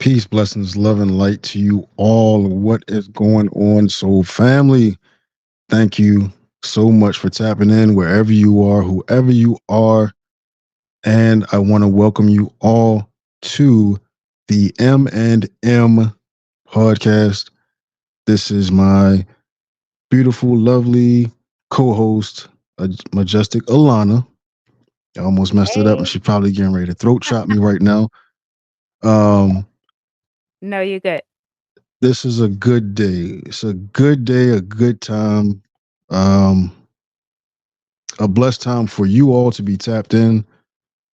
Peace, blessings, love, and light to you all. What is going on, soul family? Thank you so much for tapping in wherever you are, whoever you are. And I want to welcome you all to the M&M podcast. This is my beautiful, lovely co-host, Majestic Alana. I almost messed it up, and Hey. she's probably getting ready to throat chop me right now. Um, No, you're good. this is a good day. It's a good day, a good time, um, a blessed time for you all to be tapped in.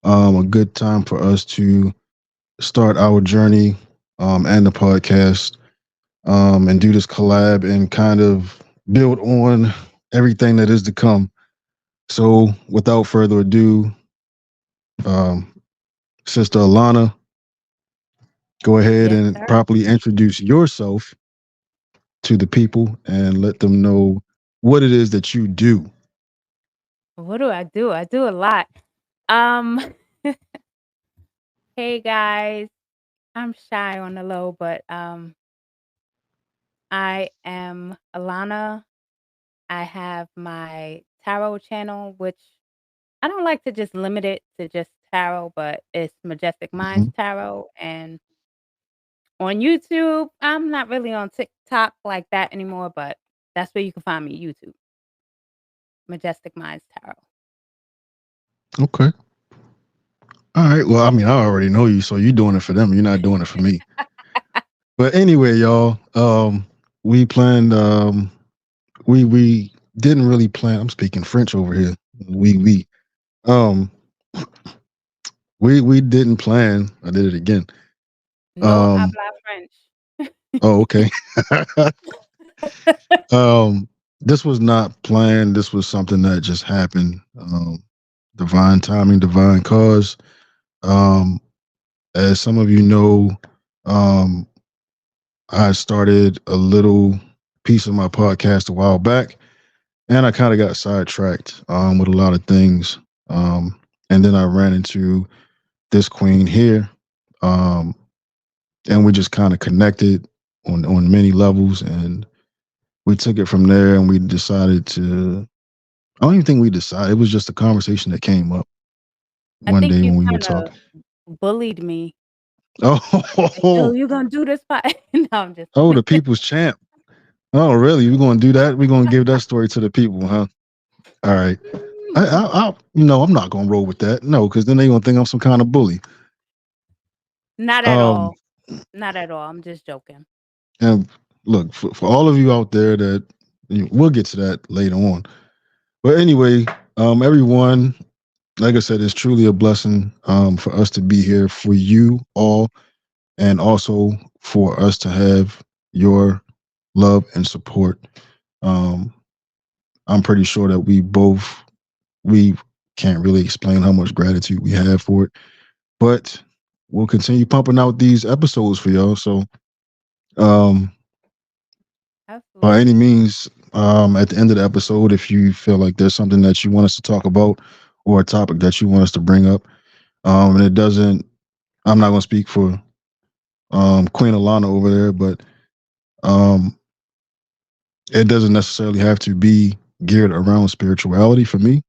A good time for us to start our journey and the podcast and do this collab and kind of build on everything that is to come. So, without further ado, um, Sister Alana, go ahead Yes, and sir. properly introduce yourself to the people and let them know what it is that you do. What do I do? I do a lot. Um, hey guys, I'm shy on the low, but I am Alana. I have my tarot channel, which I don't like to just limit it to just tarot, but it's Majestic Minds Mhm. Tarot. And on YouTube, I'm not really on TikTok like that anymore, but that's where you can find me. YouTube, Majestic Minds Tarot. Okay. All right. Well, I mean, I already know you, so you're doing it for them. You're not doing it for me. But anyway, y'all, we planned. We didn't really plan. I'm speaking French over here. Um we didn't plan. I did it again. No Um. habla French. Oh, okay. This was not planned. This was something that just happened. Divine timing, divine cause. Um, as some of you know, um, I started a little piece of my podcast a while back, and I kind of got sidetracked with a lot of things. Um, and then I ran into this queen here, um, and we just kind of connected on many levels, and we took it from there. And we decided to. I don't even think we decided. It was just a conversation that came up I one think day you when we were kinda talking. bullied me. Like, "Yo, Oh, you gonna do this part?" No, I'm just oh, the people's champ. Oh, really? We're gonna do that? We're gonna give that story to the people, huh? All right. I'm not gonna roll with that. No, because then they gonna think I'm some kind of bully. Not at Um, all. Not at all. I'm just joking. and look for all of you out there that we'll get to that later on. But anyway, everyone, like I said, it's truly a blessing for us to be here for you all, and also for us to have your love and support. Um, I'm pretty sure that we can't really explain how much gratitude we have for it, but we'll continue pumping out these episodes for y'all. So, um, by any Absolutely. means, at the end of the episode, if you feel like there's something that you want us to talk about or a topic that you want us to bring up, and it doesn't, I'm not going to speak for Queen Alana over there, but um, it doesn't necessarily have to be geared around spirituality for me.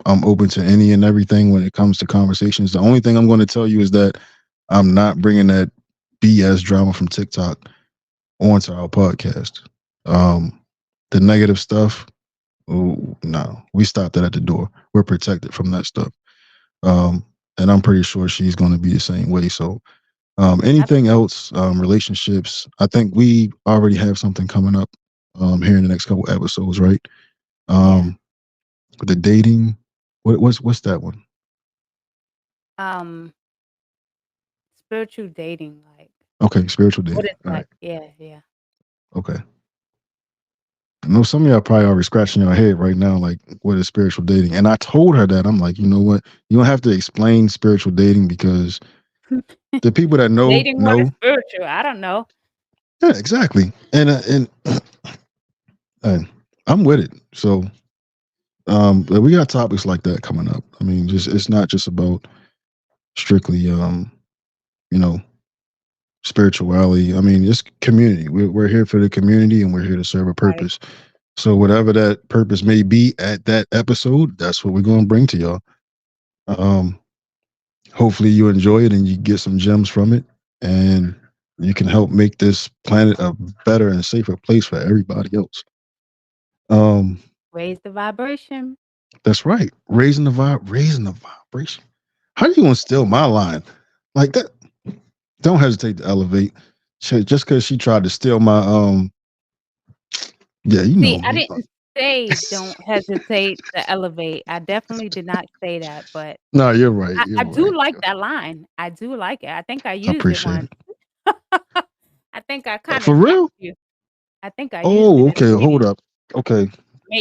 I'm open to any and everything when it comes to conversations. The only thing I'm going to tell you is that I'm not bringing that BS drama from TikTok onto our podcast. Um, the negative stuff, oh, no, we stopped that at the door. We're protected from that stuff. Um, and I'm pretty sure she's going to be the same way. So, anything Absolutely. else, relationships, I think we already have something coming up here in the next couple episodes, right? Yeah. Um, the dating, what's that one? Um, Spiritual dating, like, Okay, spiritual what dating. is All that? right. Yeah, yeah. Okay. I know some of y'all probably already scratching your head right now, like, what is spiritual dating? And I told her that. I'm like, you know what? You don't have to explain spiritual dating because the people that Dating what is know. spiritual? I don't know. Yeah, exactly. And uh, I'm with it. So, but we got topics like that coming up. I mean, just it's not just about strictly, you know. spirituality. I mean, it's community. We're here for the community and we're here to serve a Right. purpose. So whatever that purpose may be at that episode, that's what we're going to bring to y'all. Um, hopefully you enjoy it and you get some gems from it, and you can help make this planet a better and safer place for everybody else. Um, Raise the vibration. that's right. Raising the vibration. How you gonna steal my line like that? Don't hesitate to elevate. Just because she tried to steal my yeah, you See, know I me. didn't say don't hesitate to elevate. I definitely did not say that, but No, you're right. I You're do right. like that line. I do like it. I think I I used it appreciate once. it. I think I kinda For jumped real? you. I think I used it Oh, in a okay. Hold meeting. up. Okay.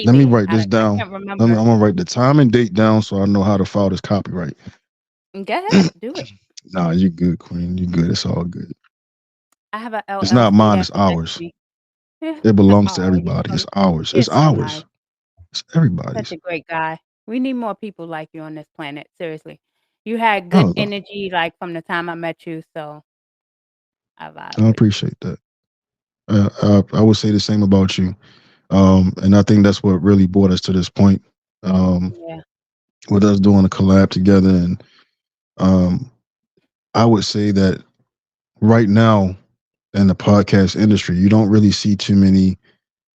Let me Maybe. write I this I down. can't I'm remember. gonna write the time and date down so I know how to file this copyright. Go ahead, do it. Nah, you good, Queen. You good. It's all good. I have a It's not LLC mine. that It's protects ours. me. Yeah. It belongs to Oh, everybody. It's ours. you're It's so nice. ours. It's Such everybody's. a great guy. We need more people like you on this planet, seriously. You had good Oh, no, energy, like, from the time I met you, so I vibe I with you. appreciate that. I would say the same about you. And I think that's what really brought us to this point. Um, Yeah. with us doing a collab together, and um, I would say that right now in the podcast industry, you don't really see too many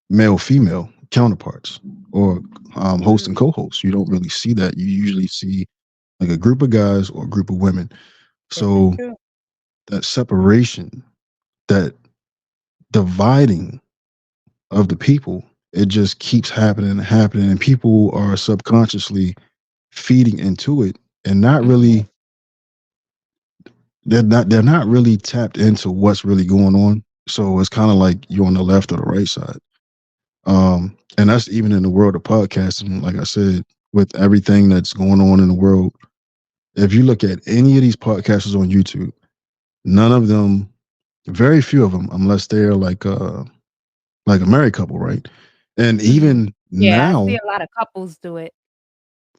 male female counterparts or host and Mm, co-host. You don't really see that. You usually see like a group of guys or a group of women. this is So true. that separation, that dividing of the people, it just keeps happening and happening, and people are subconsciously feeding into it and not Mhm, really they're not really tapped into what's really going on. So it's kind of like you're on the left or the right side. And that's even in the world of podcasting. Like I said, with everything that's going on in the world, if you look at any of these podcasters on YouTube, none of them, very few of them, unless they're like a married couple, right? And mhm. even Yeah, I see now, a lot of couples do it.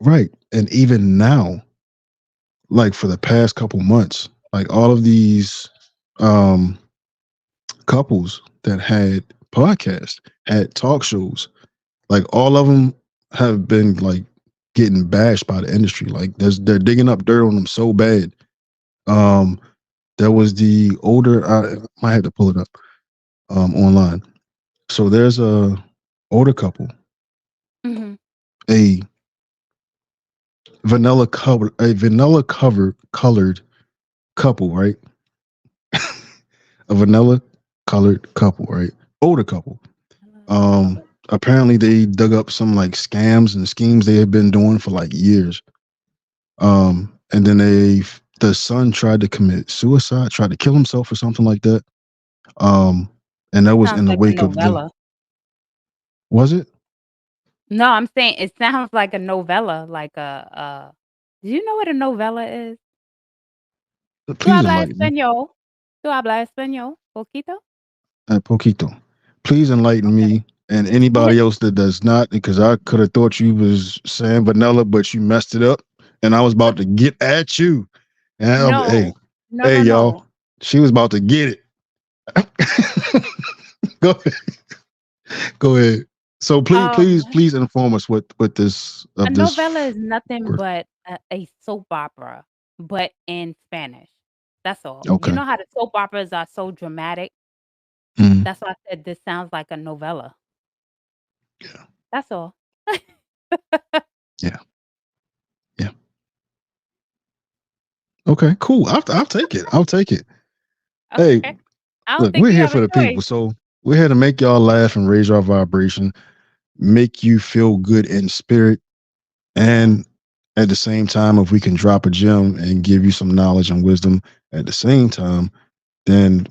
right? And even now, like for the past couple months, like all of these um couples that had podcasts, had talk shows, like all of them have been like getting bashed by the industry. Like they're digging up dirt on them so bad. Um, there was the older. I might have to pull it up online. So there's a older couple, Mhm. a vanilla covered colored couple, right? A vanilla colored couple, right? Older couple. Um, Color. apparently they dug up some like scams and schemes they had been doing for like years. And then the son tried to commit suicide, tried to kill himself or something like that. Um, and that It was sounds in the like a wake of the novella. was it? No, I'm saying it sounds like a novella, like a do you know what a novella is? ¿Tú Please hablas enlighten me. español? ¿Tú hablas español? Poquito? Poquito. Please enlighten Okay. me and anybody else that does not, because I could have thought you was saying vanilla, but you messed it up, and I was about to get at you. And hey, No. No, hey, no, y'all, no. she was about to get it. Go ahead. Go ahead. So Um, please inform us what this a of this novella is nothing word. but a soap opera, but in Spanish. That's all. You Okay. know how the soap operas are so dramatic? Mhm. That's why I said this sounds like a novella. Yeah. That's all. Yeah. Yeah. Okay. Cool. I'll take it. I'll take it. Hey, Okay. I don't look, think we're you here have a for the people, choice. so we're here to make y'all laugh and raise our vibration, make you feel good in spirit, Yeah. and at the same time, if we can drop a gem and give you some knowledge and wisdom at the same time, then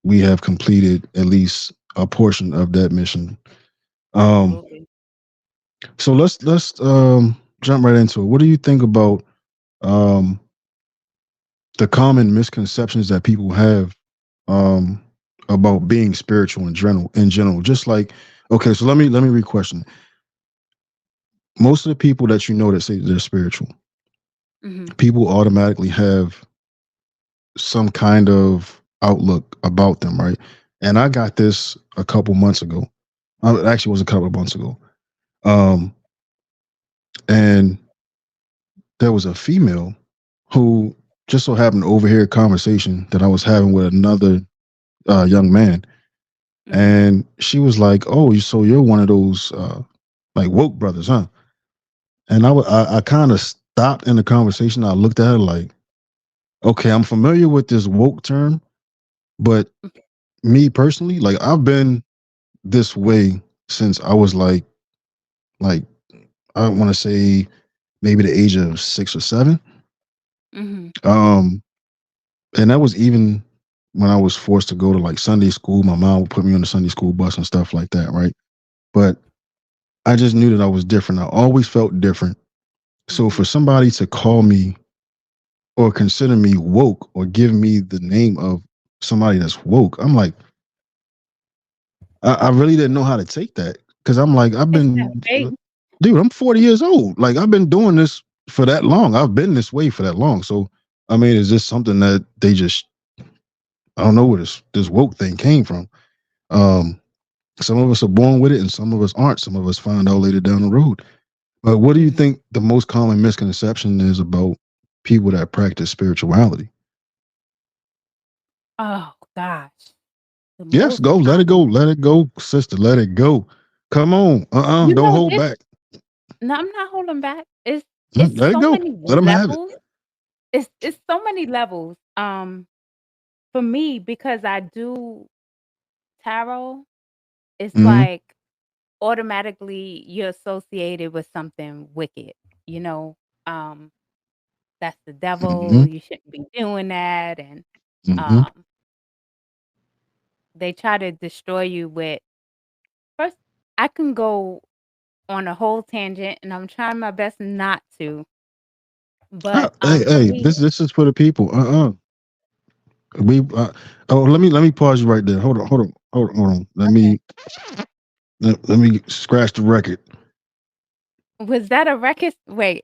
we have completed at least a portion of that mission. Um, Absolutely. so let's jump right into it. What do you think about um the common misconceptions that people have um about being spiritual in general just like okay, so let me re-question. Most of the people that you know that say they're spiritual, Mhm. people automatically have some kind of outlook about them, right? And I got this a couple months ago. It actually was a couple of months ago. Um, and there was a female who just so happened to overhear a conversation that I was having with another young man, Mhm. and she was like, "Oh, so you're one of those like woke brothers, huh?" And I kind of stopped in the conversation. I looked at her like, "Okay, I'm familiar with this woke term, but me personally, like I've been this way since I was like I want to say maybe the age of 6 or 7. Mhm. Um, and that was even when I was forced to go to like Sunday school. My mom would put me on the Sunday school bus and stuff like that, right? But I just knew that I was different. I always felt different. So for Mhm. somebody to call me or consider me woke or give me the name of somebody that's woke, I'm like, I really didn't know how to take that because I'm like, It's that fake. dude, I'm 40 years old. Like I've been doing this for that long. I've been this way for that long. So I mean, is this something that they just I don't know where this woke thing came from. Um, some of us are born with it, and some of us aren't. Some of us find out later down the road. But what do you Mhm. think the most common misconception is about people that practice spirituality? Oh gosh. The Yes, most go, common. let it go, sister, let it go. Come on, You don't know, hold this back. no, I'm not holding back. It's Let it so go, many let them have it. levels. It's so many levels. For me, because I do tarot, it's Hmm. like automatically you're associated with something wicked, you know? Um, that's the devil, Hmm. you shouldn't be doing that, and, Hmm. um, they try to destroy you with first, I can go on a whole tangent, and I'm trying my best not to, but, Hey, for hey, me this is for the people. We oh, let me pause you right there. Hold on. okay. Let me scratch the record. Was that a record? Wait,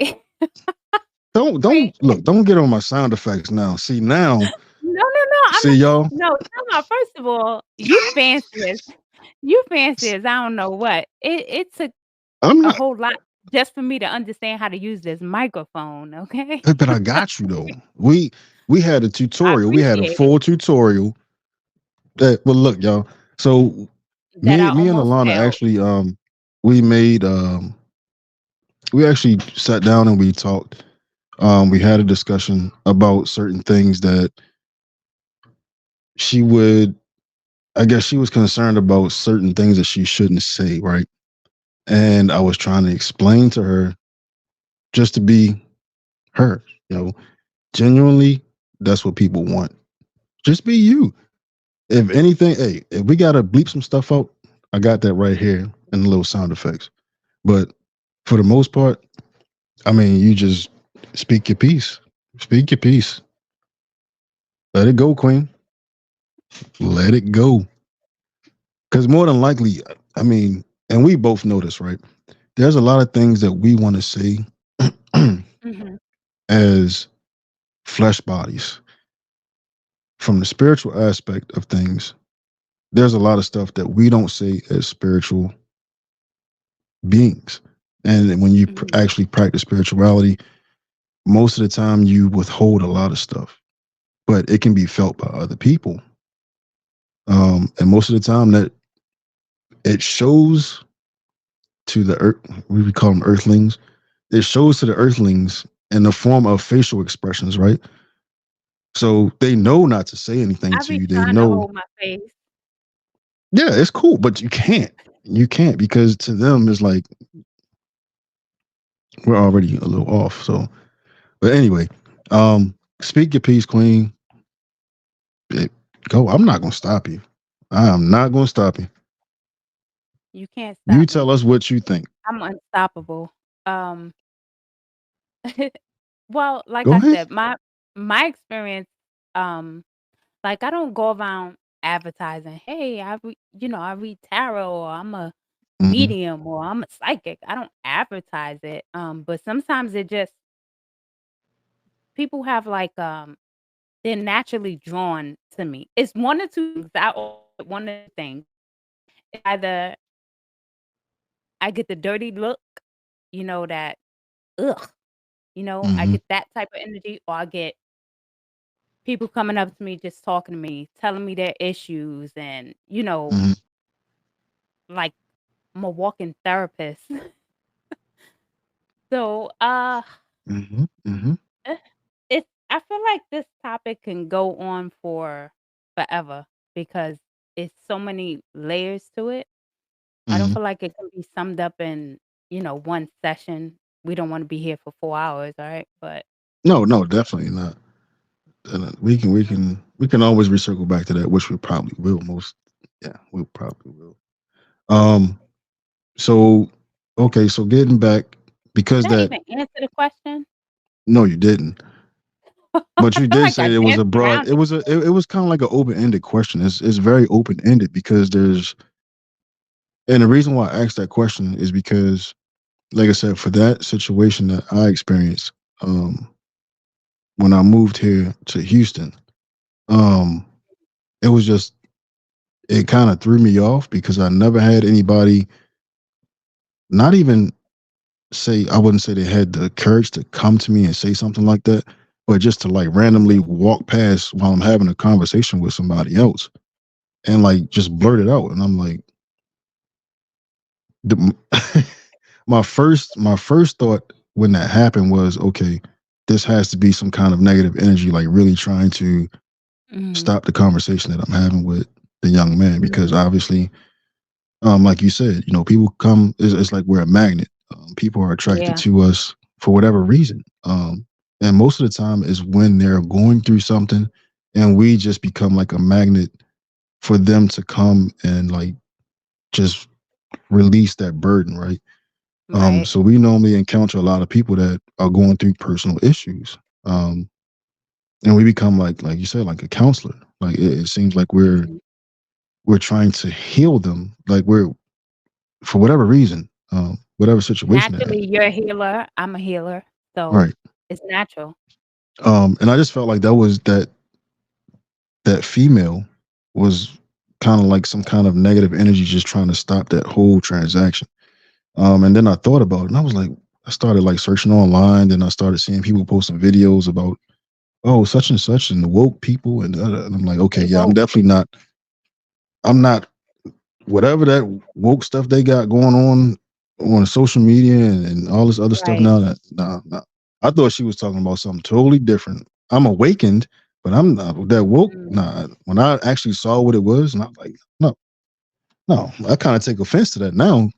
Don't wait. look. Don't get on my sound effects now. See now. No, no, no, I'm See not y'all. no, time out. First of all, you fancy as I don't know what. It took I'm a not. whole lot just for me to understand how to use this microphone, okay? But I got you though. We had a I tutorial. We had a appreciate it full tutorial. That well, look, y'all. So that I me and almost Alana failed. actually we made we actually sat down and we talked. We had a discussion about certain things that she would. I guess she was concerned about certain things that she shouldn't say, right? And I was trying to explain to her just to be her. You know, genuinely, that's what people want. Just be you. If anything, hey, if we gotta bleep some stuff out, I got that right here in the little sound effects. But for the most part, I mean, you just speak your piece. Speak your piece. Let it go, Queen. Let it go. Because more than likely, I mean, and we both know this, right? There's a lot of things that we want to say Mhm, as flesh bodies. From the spiritual aspect of things, there's a lot of stuff that we don't say as spiritual beings. And when you mhm, actually practice spirituality, most of the time you withhold a lot of stuff, but it can be felt by other people. And most of the time that it shows to the earth, we call them earthlings. It shows to the earthlings in the form of facial expressions, right? So they know not to say anything I to be you. They trying to know, hold my face. yeah, it's cool, but you can't. You can't because to them it's like we're already a little off. So, but anyway, speak your piece, Queen. It, go. I'm not gonna stop you. I am not gonna stop you. You can't You stop tell me. us what you think. I'm unstoppable. Um, well, like Go I ahead. said, my experience, um like, I don't go around advertising, "Hey, I read tarot," or "I'm a Hmm. medium," or "I'm a psychic." I don't advertise it, but sometimes it just people have, like, they're naturally drawn to me. It's one or two things. I always get one or two things. It's either I get the dirty look, that ugh, I Mhm. get that type of energy, or I get people coming up to me just talking to me, telling me their issues and, Mhm. like I'm a walking therapist. So, Mhm. Mhm. eh, I feel like this topic can go on for forever because it's so many layers to it. I don't Mhm. feel like it can be summed up in, one session. We don't wanna be here for 4 hours, alright? But No, no, definitely not. And we can always recircle back to that, which we probably will. Most, yeah, we probably will. Um. So, okay. So getting back, did because I that, even answer the question? no, you didn't. But I you feel did like I say it was a danced broad. around It it. was it was kind of like an open ended question. It's very open ended because there's, and the reason why I asked that question is because, like I said, for that situation that I experienced, um, when I moved here to Houston, um, it was just, it kind of threw me off because I never had anybody, not even say, I wouldn't say they had the courage to come to me and say something like that, but just to like randomly walk past while I'm having a conversation with somebody else and like just blurt it out. And I'm like, the, my first thought when that happened was, okay, this has to be some kind of negative energy, like really trying to Mhm, stop the conversation that I'm having with the young man, because mhm. obviously, like you said, people come. It's like we're a magnet. People are attracted Yeah, to us for whatever reason, and most of the time is when they're going through something, and we just become like a magnet for them to come and like just release that burden, right? right. So we normally encounter a lot of people that are going through personal issues, um, and we become like you said, like a counselor. Like it seems like we're Mhm. we're trying to heal them, like we're, for whatever reason, whatever situation they're Naturally, in. you're a healer, I'm a healer, so Right. it's natural. And I just felt like that female was kind of like some kind of negative energy just trying to stop that whole transaction. And then I thought about it and I was like, I started like searching online, then I started seeing people posting videos about, oh, such and such and the woke people, and I'm like, okay, They yeah, woke. I'm not whatever that woke stuff they got going on social media and all this other stuff Right. now. That nah, nah. I thought she was talking about something totally different. I'm awakened, but I'm not that woke. Mm. Nah, when I actually saw what it was, and I was like, no, no, I kind of take offense to that now.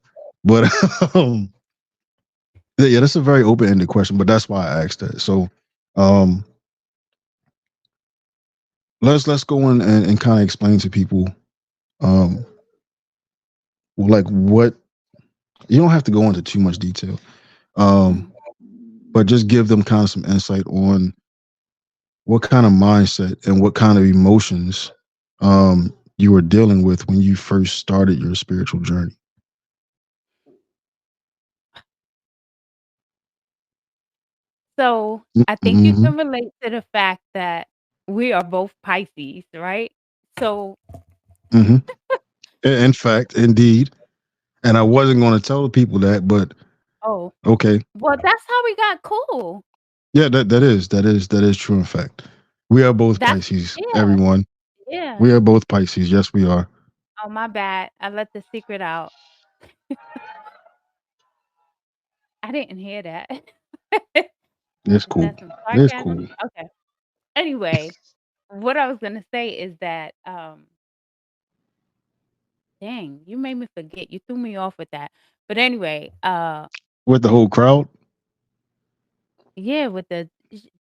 But yeah, that's a very open ended question. But that's why I asked that. So um, let's go in and kind of explain to people, um, like what, you don't have to go into too much detail. Um, Mhm. but just give them kind of some insight on what kind of mindset and what kind of emotions you were dealing with when you first started your spiritual journey. So, I think you Mm-hmm. can relate to the fact that we are both Pisces, right? So Mm-hmm. In fact, indeed, and I wasn't going to tell the people that, but oh, okay, well, that's how we got cool. yeah, that is true. In fact, we are both That's Pisces. yeah, Everyone, yeah. we are both Pisces. Yes, we are. Oh, my bad. I let the secret out. I didn't hear that. It's Is cool. that some It's sarcasm? cool. Okay. Anyway, what I was gonna say is that, dang, you made me forget. You threw me off with that. But anyway, With the whole crowd, yeah, with the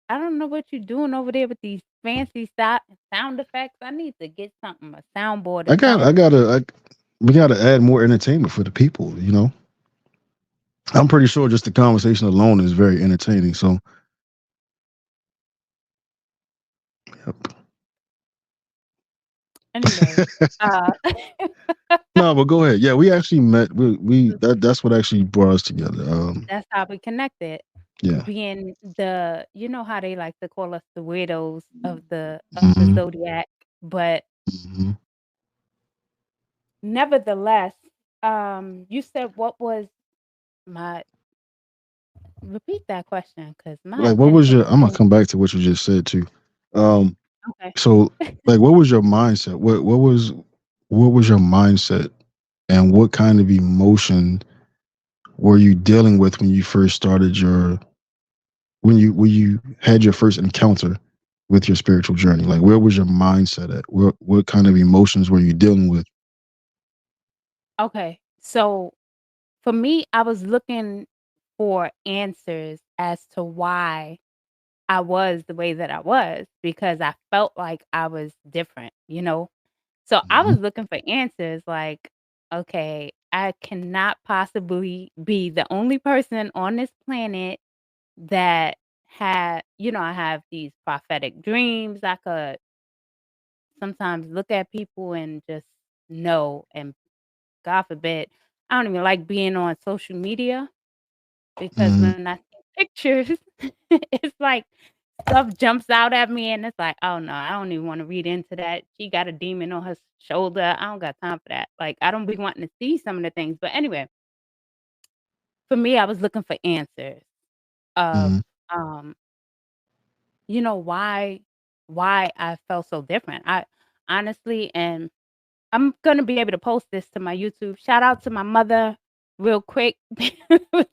I don't know what you're doing over there with these fancy sound effects. I need to get something, a soundboard or I something. gotta, we gotta add more entertainment for the people. I'm pretty sure just the conversation alone is very entertaining. So, yep. Anyway, No, but go ahead. Yeah, we actually met. We that's what actually brought us together. that's how we connected. Yeah. being the you know how they like to call us the widows of the Hmm. zodiac, but Hmm. nevertheless, you said what was my repeat that question because my Like, what was attention your? I'm gonna span. come back to what you just said too. Um, Okay. so like, what was your mindset? What was your mindset, and what kind of emotion were you dealing with when you first started your when you had your first encounter with your spiritual journey? Like, where was your mindset at? What kind of emotions were you dealing with? Okay. So for me, I was looking for answers as to why I was the way that I was because I felt like I was different, you know? So I Hmm. was looking for answers like, okay, I cannot possibly be the only person on this planet that I have these prophetic dreams. I could sometimes look at people and just know, and God forbid, I don't even like being on social media because Hmm. when I see pictures, it's like stuff jumps out at me and it's like, "Oh, no, I don't even wanna read into that. She got a demon on her shoulder. I don't got time for that." Like, I don't be wanting to see some of the things, but anyway, for me, I was looking for answers of, Hmm. um, why I felt so different. I honestly and I'm gonna be able to post this to my YouTube. Shout out to my mother real quick,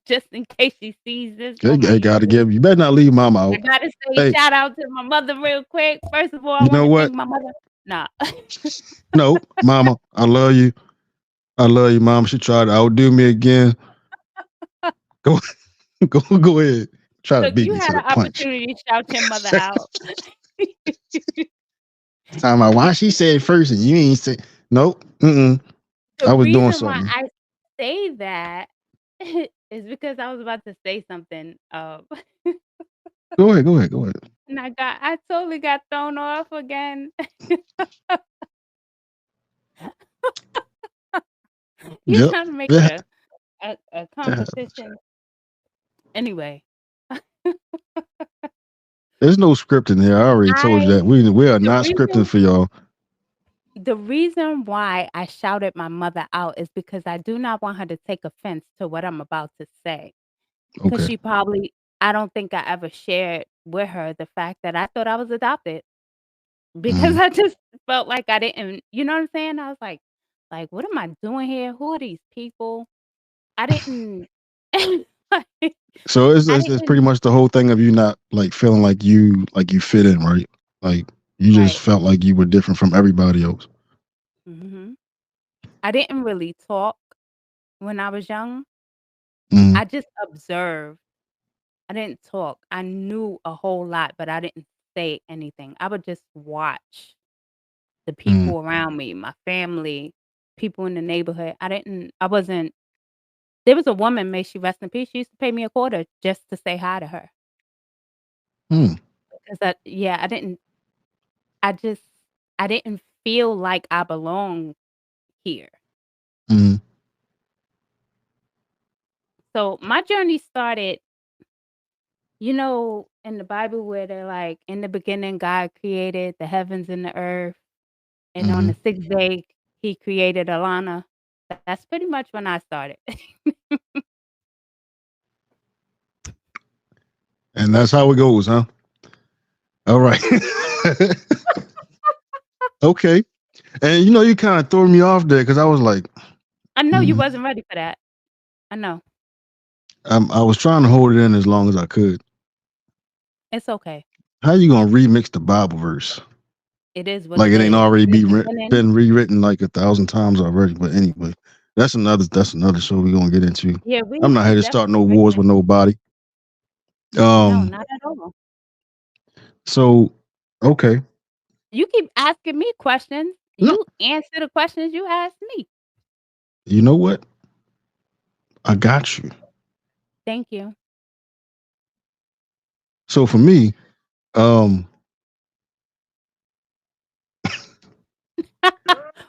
just in case she sees this on my I gotta YouTube. give. You better not leave mama I out. gotta say Hey, shout out to my mother real quick. First of all, I you know wanna what? thank my mother. Nah. No, mama, I love you. I love you, mom. She tried to outdo me again. Go, go ahead. Try to Look, beat you me to had the an punch. opportunity to shout your mother out. Talking about why she said it first and you ain't say nope. Mm-mm. The I was doing reason why something. I say that is because I was about to say something, Go ahead. Go ahead. Go ahead. and I totally got thrown off again. You Yep. trying to make it Yeah. a Yeah. competition. Anyway, There's no scripting here. I already told you I that. We are the not scripting reason for y'all. the reason why I shouted my mother out is because I do not want her to take offense to what I'm about to say. Because Okay. she probably I don't think I ever shared with her the fact that I thought I was adopted because Mm, I just felt like I didn't you know what I'm saying? I was like, "What am I doing here? Who are these people?" I didn't like, so I it's didn't pretty much the whole thing of you not like feeling like you fit in, right? Like you just right. felt like you were different from everybody else. Mhm. I didn't really talk when I was young. Mm, I just observed. I didn't talk. I knew a whole lot, but I didn't say anything. I would just watch the mm, people around me, my family, people in the neighborhood. I wasn't there was a woman, may she rest in peace, she used to pay me a quarter just to say hi to her. mm, 'Cause I just I didn't feel like I belonged here. mm, So my journey started, in the Bible where they're like, in the beginning, God created the heavens and the earth, and on mm. the sixth day, He created Alana. That's pretty much when I started. And that's how it goes, huh? All right. Okay. And you kind of threw me off there because I was like, I know you mm, wasn't ready for that. I know. I was trying to hold it in as long as I could. It's okay. How you gonna remix the Bible verse It is what like it it ain't is. already In the beginning been rewritten like 1,000 times already? But anyway, that's another show we're gonna get into. yeah, I'm we not here have to start no definitely wars written with it. nobody. No, Um. not at all. So okay. You keep asking me questions. No, You answer the questions you ask me. you know what? I got you. Thank you. So for me, um,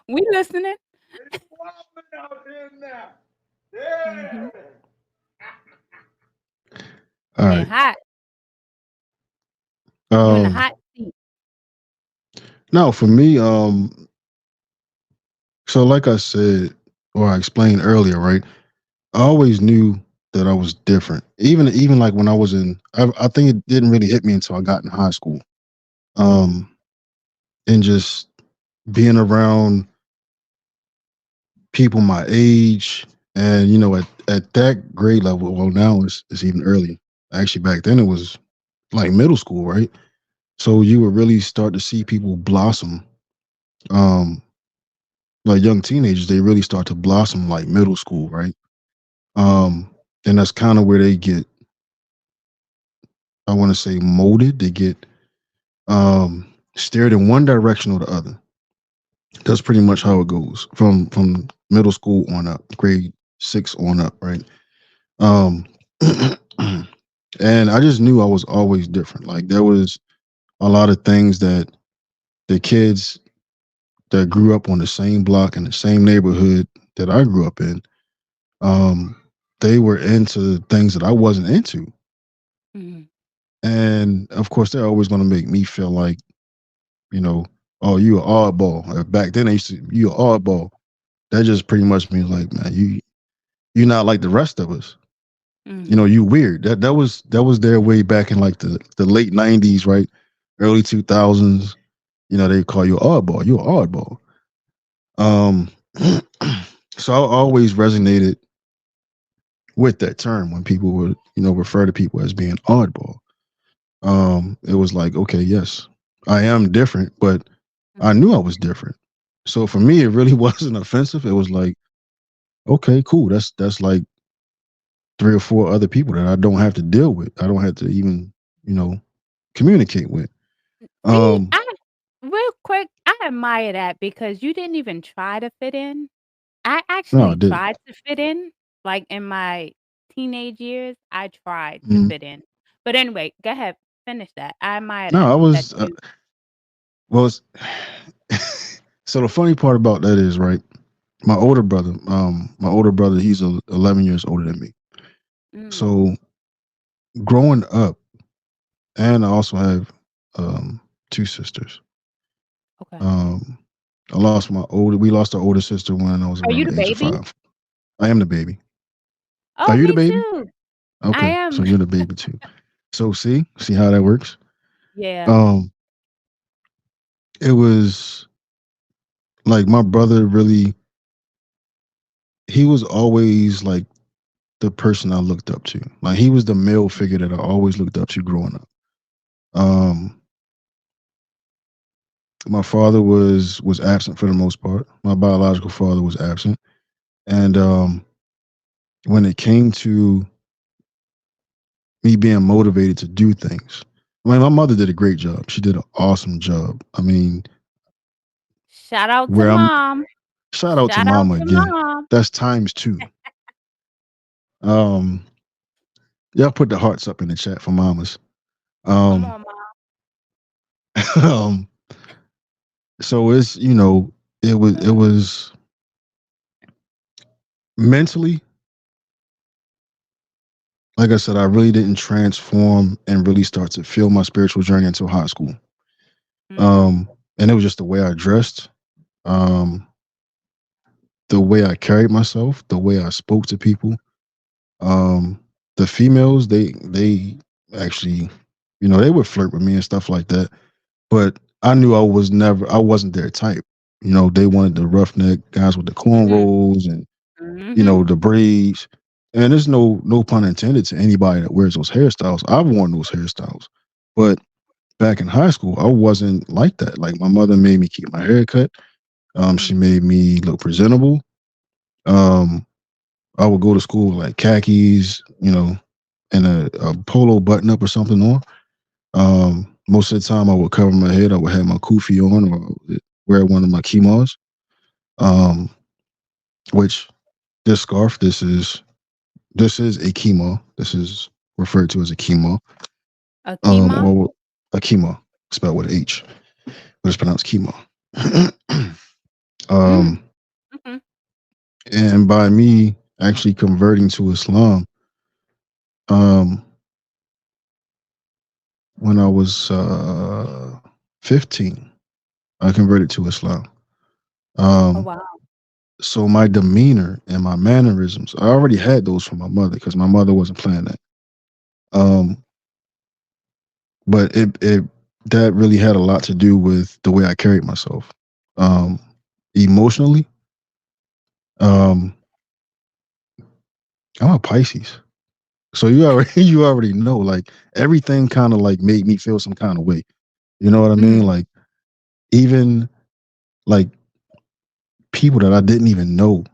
We listening. Mhm. All And right. hot. You in the Um, hot seat. Now for me, so like I said, or I explained earlier, right? I always knew that I was different. Even like when I was I think it didn't really hit me until I got in high school. Mm, Um, and just being around people my age, and at that grade level, well now it's even earlier. Actually, back then it was like middle school, right? So you would really start to see people blossom. Um, like young teenagers, they really start to blossom like middle school, right? mm, Um, and that's kind of where they get, I want to say, molded. They get steered in one direction or the other. That's pretty much how it goes from middle school on up, grade 6 on up, right? Um, and I just knew I was always different. Like there was a lot of things that the kids that grew up on the same block in the same neighborhood that I grew up in, um, they were into things that I wasn't into. mm. And of course, they're always going to make me feel like, you know, oh, you an oddball. Back then, they used to, you an oddball. That just pretty much means like, man, you're not like the rest of us. Mhm. You weird. That was their way back in like the late '90s, right? Early 2000s. They call you oddball. You're oddball. Um, so I always resonated with that term when people would, refer to people as being oddball. It was like, okay, yes, I am different, but I Mhm. knew I was different. So for me, it really wasn't offensive. It was like, okay, cool. That's like three or four other people that I don't have to deal with. I don't have to even, you know, communicate with. See, Um, I real quick, I admire that because you didn't even try to fit in. I no, I actually didn't. tried to fit in, like, in my teenage years, I tried to Mm, fit in. But anyway, go ahead, finish that. I admire no, I that was. you Well, so the funny part about that is, right. My older brother, he's 11 years older than me. mm, So growing up, and I also have two sisters. okay. Um, we lost our older sister when I was Are around you the the age of baby? 5. I am the baby. Are Oh, you the me baby? too. I Okay, so am. you're the baby too. So see how that works. Yeah. Um, it was like my brother really. He was always like the person I looked up to. Like he was the male figure that I always looked up to growing up. Um, my father was absent for the most part. My biological father was absent, and when it came to me being motivated to do things, I mean, my mother did a great job. She did an awesome job. I mean, Shout out to where I'm mom. shout out to Shout out mama to again. mom. That's times two. Um, y'all put the hearts up in the chat for mamas. Come Um, on, mom. um, so it was mentally, like I said, I really didn't transform and really start to feel my spiritual journey until high school. Mm, Um, and it was just the way I dressed, um, the way I carried myself, the way I spoke to people. Um, the females, they actually, they would flirt with me and stuff like that. But I knew I wasn't their type. They wanted the roughneck guys with the mhm, cornrows and mhm, the braids. And there's no pun intended to anybody that wears those hairstyles. I've worn those hairstyles, but back in high school, I wasn't like that. Like my mother made me keep my hair cut. She mhm. made me look presentable. Um, I would go to school with like khakis, and a polo button up or something on. Most of the time, I would cover my head. I would have my kufi on, or I would wear one of my kimas. Um, which this scarf, this is a kima. This is referred to as a kima, Akima? or a kima, spelled with H, but it's pronounced kima. Mm, um, mhm, and by me actually converting to Islam, um, when I was 15. I converted to Islam. Oh, Um, wow. so my demeanor and my mannerisms, I already had those from my mother because my mother wasn't playing that. Um, but it that really had a lot to do with the way I carried myself. Um, Emotionally, um, I'm a Pisces. So you already you already know like everything kind of like made me feel some kind of way. You know what I mean? Mm, Like even like people that I didn't even know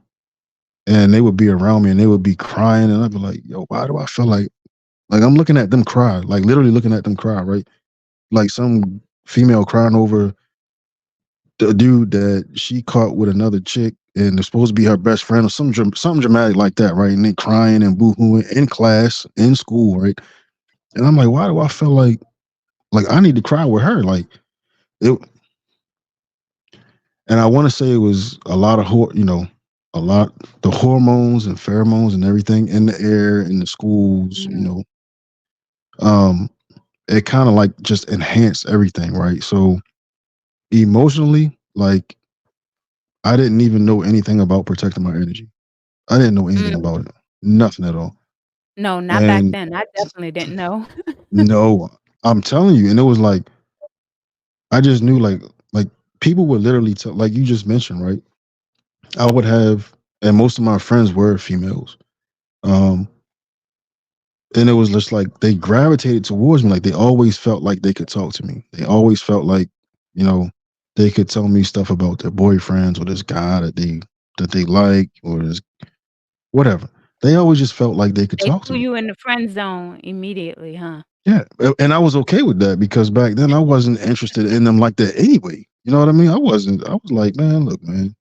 and they would be around me and they would be crying and I'd be like, yo, why do I feel like I'm looking at them cry, like literally looking at them cry, right? Like some female crying over the dude that she caught with another chick and they're supposed to be her best friend or something dramatic like that, right? And they crying and boohooing in class, in school, right? And I'm like, why do I feel like I need to cry with her? Like it, and I want to say it was a lot of a lot the hormones and pheromones and everything in the air in the schools, mm. um, it kind of like just enhanced everything, right? So emotionally, like I didn't even know anything about protecting my energy. I didn't know anything Mm. about it, nothing at all. No, not back And then. I definitely didn't know. no, I'm telling you, and it was like I just knew like people would literally tell, like you just mentioned, right? I would have, and most of my friends were females. Um, and it was just like they gravitated towards me. Like they always felt like they could talk to me. They always felt like, you know, they could tell me stuff about their boyfriends or this guy that they like or this whatever. They always just felt like they could They talk to threw me. you in the friend zone immediately, huh? Yeah, and I was okay with that because back then I wasn't interested in them like that anyway. You know what I mean? I wasn't. I was like, man, look, man,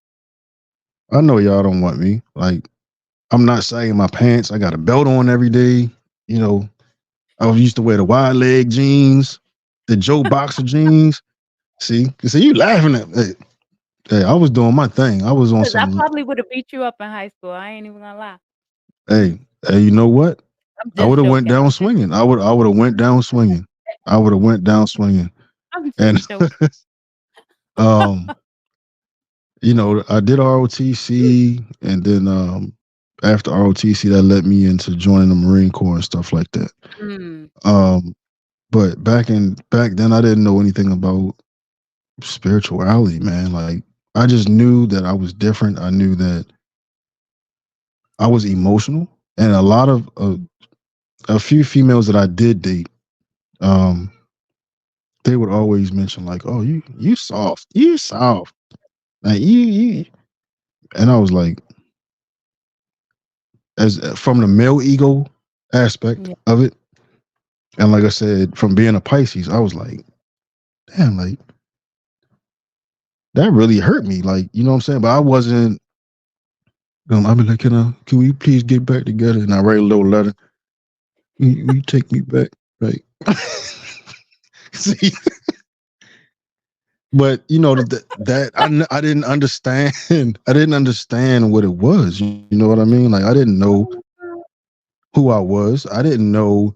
I know y'all don't want me. Like, I'm not sagging my pants. I got a belt on every day. You know, I used to wear the wide leg jeans, the Joe Boxer jeans. See, you laughing at me. Hey, I was doing my thing. I was on 'Cause I some. probably would've beat you up in high school, I ain't even gonna lie. Hey, you know what? I'm I just would have went joking, down I'm just swinging. I would have went down swinging. I would have went down swinging. I'm And just joking. um, I did ROTC, and then after ROTC, that led me into joining the Marine Corps and stuff like that. Mm, Um, but back then, I didn't know anything about spirituality, man. Like I just knew that I was different. I knew that I was emotional, and a few females that I did date, um, they would always mention like, "Oh, you soft, like you," and I was like, as from the male ego aspect yeah, of it, and like I said, from being a Pisces, I was like, damn, like that really hurt me, like you know what I'm saying. But I wasn't. I'd be like, can we please get back together? And I write a little letter. You take me back, right? See, but I didn't understand. I didn't understand what it was. You know what I mean? Like I didn't know who I was. I didn't know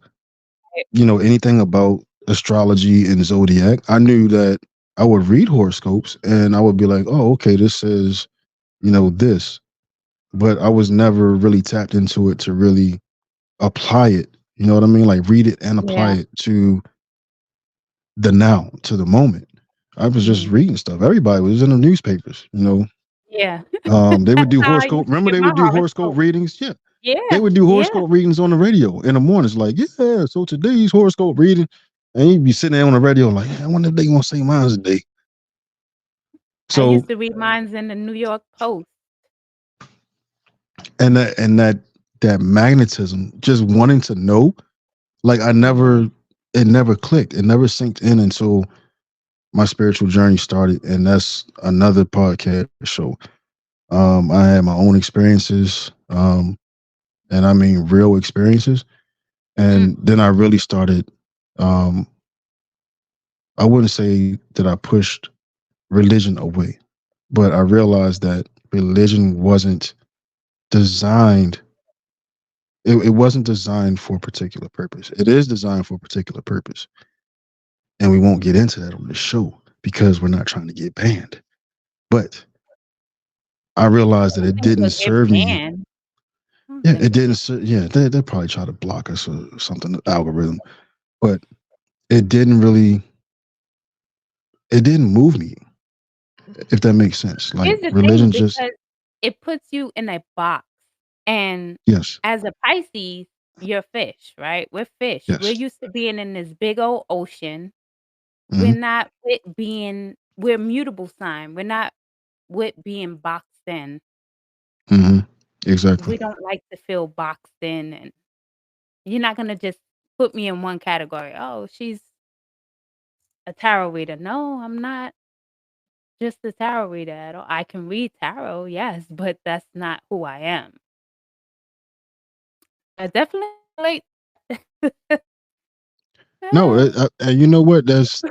anything about astrology and zodiac. I knew that I would read horoscopes and I would be like, oh, okay, this says this, but I was never really tapped into it to really apply it. You know what I mean? Like read it and apply yeah, it to the now, to the moment. I was just mhm, reading stuff. Everybody was in the newspapers. yeah. They would That's do how I horoscope. used to Remember, get they my would do horoscope horoscope. readings. Yeah, they Yeah, would do yeah. horoscope readings on the radio in the mornings. Like, yeah, so today's horoscope reading, and you'd be sitting there on the radio, like, yeah, I wonder if they gonna say mine's today. I So, used to read mines in the New York Post. and that magnetism, just wanting to know, like, Mhm, it never clicked. It never synced in until my spiritual journey started, and that's another podcast show. I had my own experiences, and I mean real experiences. mm, And then I really started. Um, I wouldn't say that I pushed religion away, but I realized that religion wasn't designed. It wasn't designed for a particular purpose. It is designed for a particular purpose, and we won't get into that on the show because we're not trying to get banned. But I I realized that don't it think didn't we'll get serve me. banned. I don't Yeah, think it we'll didn't. get Yeah, they probably try to block us or something, the algorithm. But it didn't really. It didn't move me, if that makes sense. Like Here's the thing, religion, just because it puts you in a box, and yes, as a Pisces, you're fish, right? We're fish. We're yes, used to being in this big old ocean. We're hmm not with being we're mutable sign. We're not with being boxed in. hmm exactly. We don't like to feel boxed in, and you're not gonna just put me in one category. "Oh, she's a tarot reader." No, I'm not just a tarot reader at all. I can read tarot, yes, but that's not who I am. I definitely relate. No, you know what? That's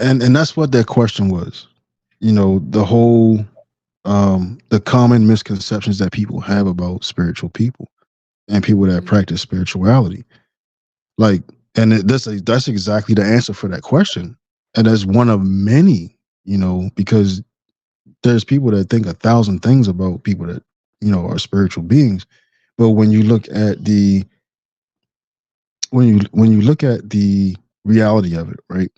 and that's what that question was. You know, the whole the common misconceptions that people have about spiritual people and people that Mhm, practice spirituality. Like, and that's exactly the answer for that question, and that's one of many. You know, because there's people that think 1,000 things about people that are spiritual beings, but when you look at the reality of it, right?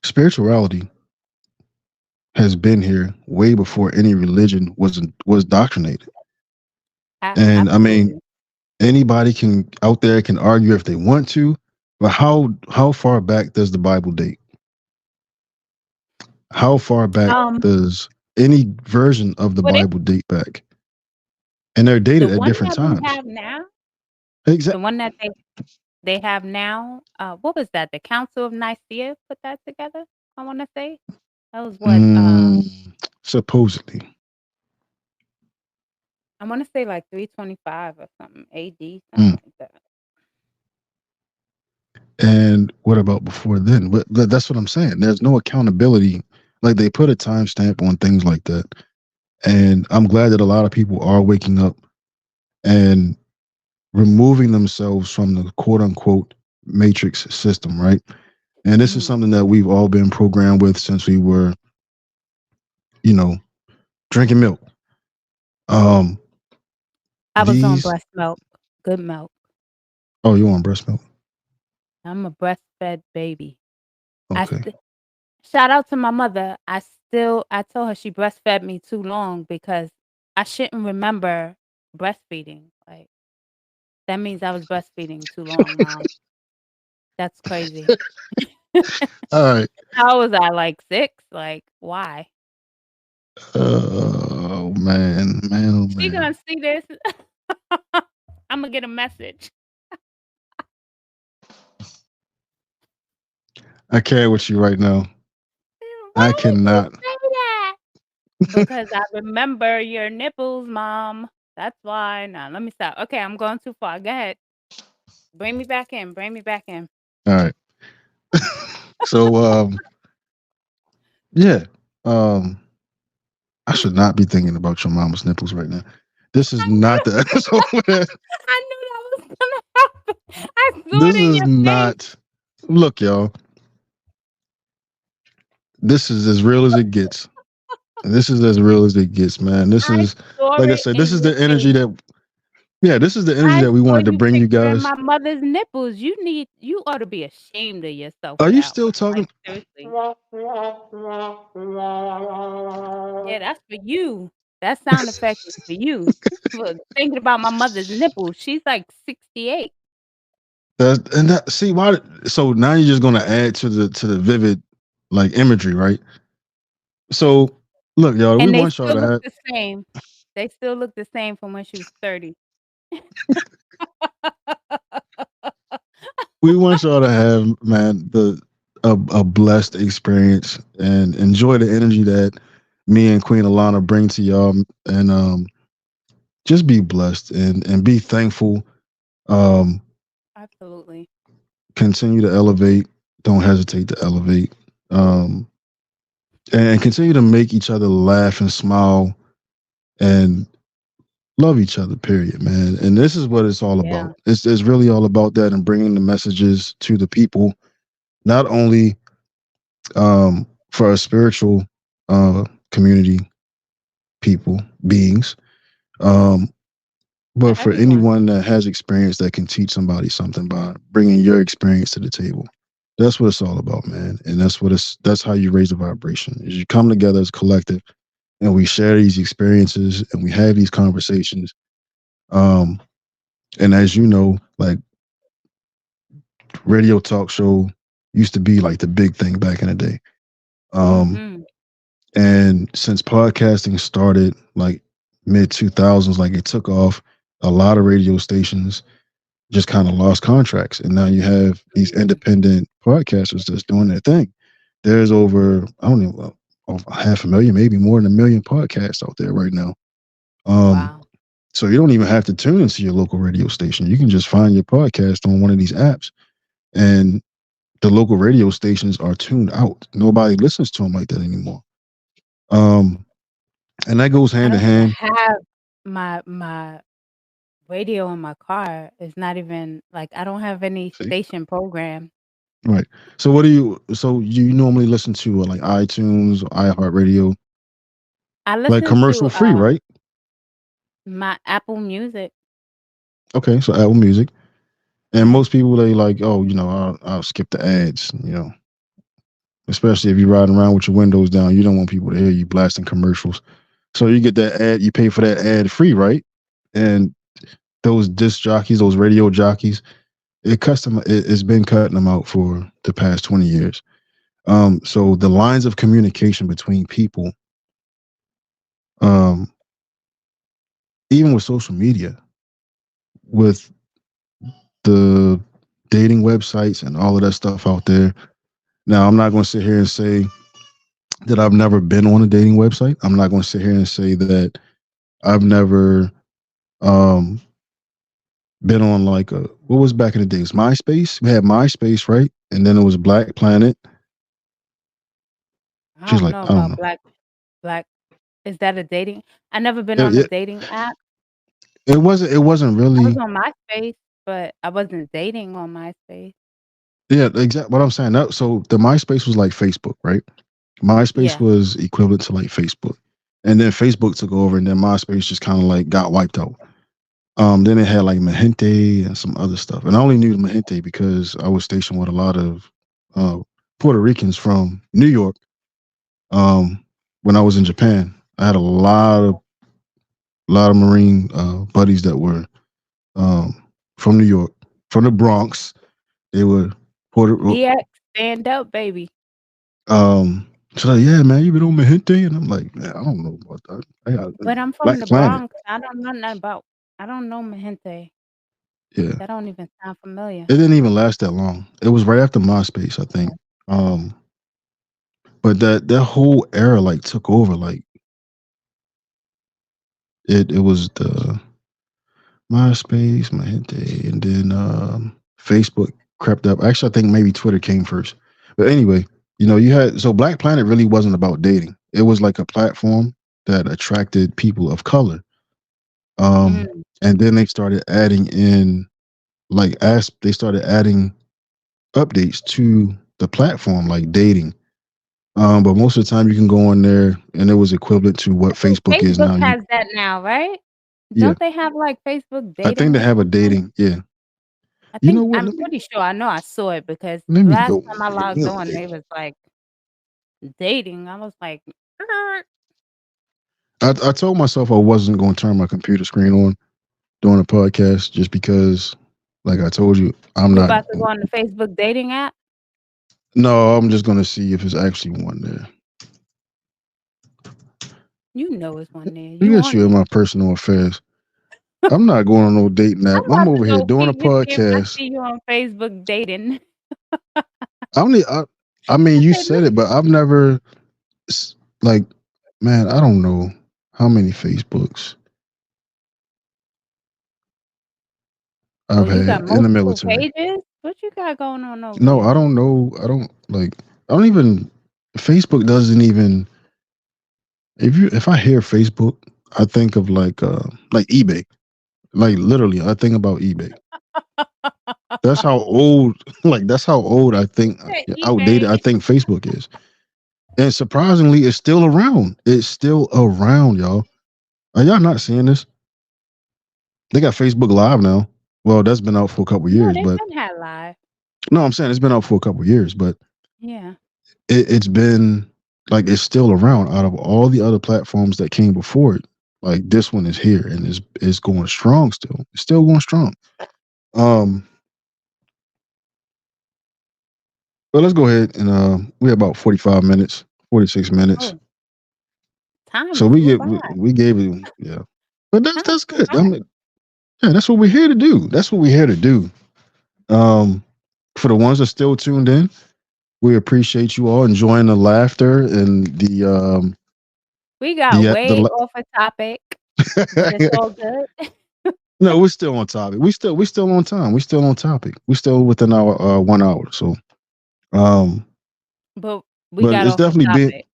Spirituality has been here way before any religion was doctrinated. And I mean, absolutely. anybody can out there can argue if they want to, but how far back does the Bible date? How far back Um, does any version of the but it Bible date back? And they're the dated at one different that we times. have now the Exactly. one that they have now, what was that? The Council of Nicaea put that together, I wanna say? That was what, Mm, supposedly. I wanna say like 325 or something AD, something Mm. like that. And what about before then? But that's what I'm saying. There's no accountability. Like they put a timestamp on things like that. And I'm glad that a lot of people are waking up and removing themselves from the quote unquote matrix system, right? And this is Mhm. something that we've all been programmed with since we were, you know, drinking milk. Um, I was on these, breast milk, good milk. oh, you want breast milk? I'm a breastfed baby. I Okay. st Shout out to my mother. I told her she breastfed me too long because I shouldn't remember breastfeeding, like, that means I was breastfeeding too long, mom. That's crazy. All right. How was I, like, 6? Like, why? Oh man, man, oh She gonna man. see this. Imma get a message. I care with you right now. I "Why would you cannot. say that?" "Because I remember your nipples, mom. That's why." Now let me stop. Okay, I'm going too far. Go ahead. Bring me back in, bring me back in. All right. So yeah. Um I should not be thinking about your mama's nipples right now. This is I not knew the episode for that. I knew that was gonna happen. I saw it This in is your face. not look, y'all. This is as real as it gets. This is as real as it gets, man. This I is saw like I it said, this in is your the energy face. that this is the energy I that we saw wanted to you bring you picturing guys. my mother's nipples. You ought to be ashamed of yourself Are for you that still one. talking? Like, seriously. Yeah, that's for you. That sound effect is for you. For thinking about my mother's nipples. She's, like, 68. See why so now you're just gonna add to the vivid like imagery, right? So look, y'all, we And they want y'all still to look have the same. They still look the same from when she was 30. we want y'all to have, man, a blessed experience and enjoy the energy that me and Queen Alana bring to y'all, and just be blessed and be thankful. Um, Absolutely. Continue to elevate. Don't hesitate to elevate. Um, and continue to make each other laugh and smile and love each other, period, man. And this is what it's all Yeah. about. It's really all about that and bringing the messages to the people, not only for our spiritual community people, beings, um, For but for everyone. anyone that has experience that can teach somebody something by bringing your experience to the table. That's what it's all about, man. And that's how you raise a vibration. Is you come together as a collective and we share these experiences and we have these conversations. Um, and as you know, like radio talk show used to be like the big thing back in the day. Um, Mhm. and since podcasting started like mid 2000s, like it took off, a lot of radio stations just kind of lost contracts. And now you have these Mhm. independent podcasters that's doing their thing. There's over, I don't know, over 500,000, maybe more than 1 million podcasts out there right now. Um, Wow. so you don't even have to tune into your local radio station. You can just find your podcast on one of these apps. And the local radio stations are tuned out. Nobody listens to them like that anymore. Um, and that goes I hand in don't even hand. have my radio in my car. It's not even like I don't have any See, station program. right. So what do you? So you normally listen to like iTunes, iHeartRadio, I like listen to commercial free, right? my Apple Music. Okay, so Apple Music, and Yeah. most people they like, oh, I'll skip the ads, especially if you're riding around with your windows down, you don't want people to hear you blasting commercials. So you get that ad, you pay for that ad free, right? And those disc jockeys, those radio jockeys, it's been cutting them out for the past 20 years. So the lines of communication between people, um, even with social media, with the dating websites and all of that stuff out there. Now, I'm not going to sit here and say that I've never been on a dating website. I'm not going to sit here and say that I've never um, been on like what was back in the days? MySpace. We had MySpace, right? And then it was Black Planet. I She's don't like, know I don't about know. Black. Is that a dating? I never been on a It, dating app. it wasn't I was really. on MySpace, but I wasn't dating on MySpace. Yeah, exactly what I'm saying. So the MySpace was like Facebook, right? MySpace Yeah. was equivalent to like Facebook, and then Facebook took over, and then MySpace just kind of like got wiped out. Then it had like Mahente and some other stuff, and I only knew Mahente because I was stationed with a lot of uh, Puerto Ricans from New York. When I was in Japan, I had a lot of Marine buddies that were um, from New York, from the Bronx. They were Puerto. DX, stand up, baby. Um, so like, yeah, man, you been on Mahente, and I'm like, man, I don't know about that. I got But I'm from Black the Planet. Bronx. I don't know nothing about. I don't know Mahente. Yeah, That don't even sound familiar. it didn't even last that long. It was right after MySpace, I think. Um, but that whole era like took over. Like it was the MySpace, Mahente, and then Facebook crept up. Actually, I think maybe Twitter came first. But anyway, you had so Black Planet really wasn't about dating. It was like a platform that attracted people of color. Mm. And then they started adding in like as they started adding updates to the platform, like dating. But most of the time you can go on there and it was equivalent to what I think Facebook is Facebook now. has that now, right? Yeah, Don't they have, like, Facebook I think they dating or have a something? dating. Yeah, I you know think what? I'm pretty sure I know I saw it because Let the me last go. time I Let me logged go on, there. they was, like, dating. I was like, "Er." I told myself I wasn't going to turn my computer screen on during a podcast just because, like I told you, I'm You not. about to go on the Facebook dating app? No, I'm just going to see if there's actually one there. You know it's one there. Look You at on you in there. my personal affairs. I'm not going on no dating I'm app. I'm about to over here go doing a peep and see if I podcast. see you on Facebook dating. I only, I mean, I you said, "Look." said it, but I've never like, man, I don't know how many Facebooks Oh, I've you got had in the multiple military. pages? What you got going on over No, there? I don't know. I don't like. I don't even. Facebook doesn't even. If I hear Facebook, I think of like eBay. Like literally, I think about eBay. That's how old. Like that's how old I think Said outdated I eBay. think Facebook is. And surprisingly, it's still around. It's still around, y'all. Are y'all not seeing this? They got Facebook Live now. Well, that's been out for a couple No, years, they but been had live. no, I'm saying it's been out for a couple years, but Yeah. it's been like it's still around out of all the other platforms that came before it. Like this one is here and is going strong still. It's still going strong. Um, but let's go ahead and we have about 45 minutes, 46 minutes. Oh, time So flew by. we gave it, yeah. But Time that's flew good. by. I mean, yeah, that's what we're here to do. That's what we're here to do. Um, for the ones that still tuned in, we appreciate you all enjoying the laughter and We got way the off a topic, but it's all good. no, we're still on topic. We still on time. We still on topic. We still within our 1 hour. So um, But we but got it's off a definitely being topic.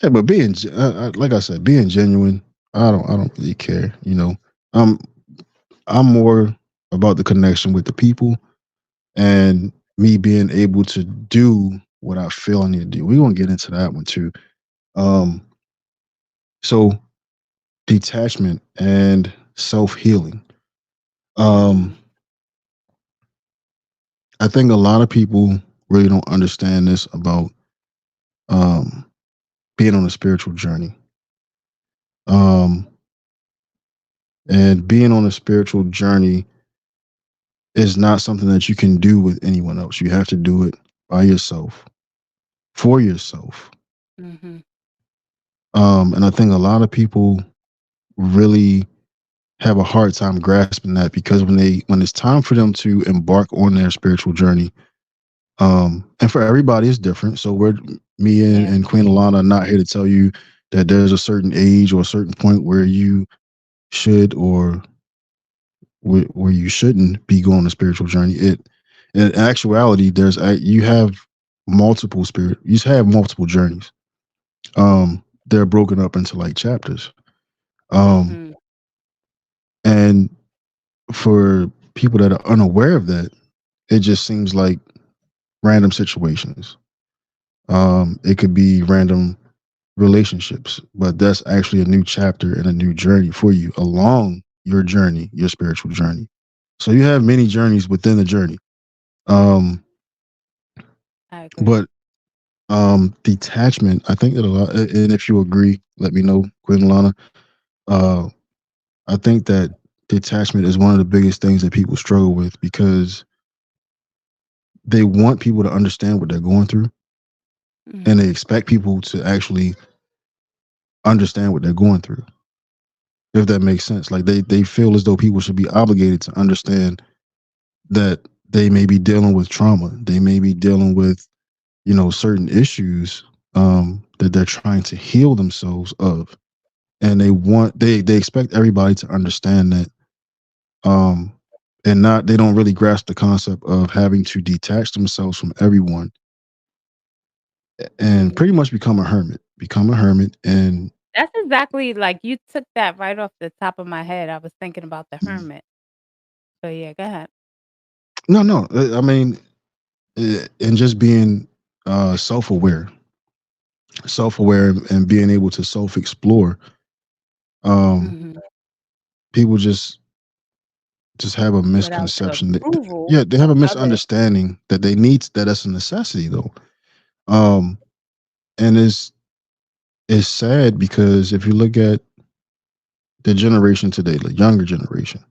yeah, but like I said, being genuine. I don't really care. You know, I'm I'm more about the connection with the people and me being able to do what I feel I need to do. We're gonna get into that one too. Um, so detachment and self healing. Um, Mhm. I think a lot of people really don't understand this about um, being on a spiritual journey. Um, and being on a spiritual journey is not something that you can do with anyone else. You have to do it by yourself, for yourself. Mhm. And I think a lot of people really have a hard time grasping that because when it's time for them to embark on their spiritual journey, and for everybody it's different. So we're me Yeah. and Queen Alana are not here to tell you that there's a certain age or a certain point where you should or where you shouldn't be going on a spiritual journey. In actuality, you have you have multiple journeys. They're broken up into like chapters. Um, Mhm. and for people that are unaware of that, it just seems like random situations. It could be random relationships, but that's actually a new chapter and a new journey for you along your journey, your spiritual journey. So you have many journeys within the journey. Um, I agree. but detachment, I think that a lot, and if you agree, let me know, Quinn Lana. Uh, I think that detachment is one of the biggest things that people struggle with because they want people to understand what they're going through and they Mhm. expect people to actually understand what they're going through, if that makes sense. Like they feel as though people should be obligated to understand that they may be dealing with trauma, they may be dealing with certain issues that they're trying to heal themselves of, and they expect everybody to understand that, um, and not they don't really grasp the concept of having to detach themselves from everyone and Mhm. pretty much become a hermit and That's exactly like you took that right off the top of my head. I was thinking about the hermit. So yeah, go ahead. no, I mean, and just being self-aware, and being able to self-explore. um Mhm. People just have a Without the misconception that, approval yeah, they have of a others. misunderstanding that they need that that's a necessity though. um and it's sad because if you look at the generation today, the younger generation,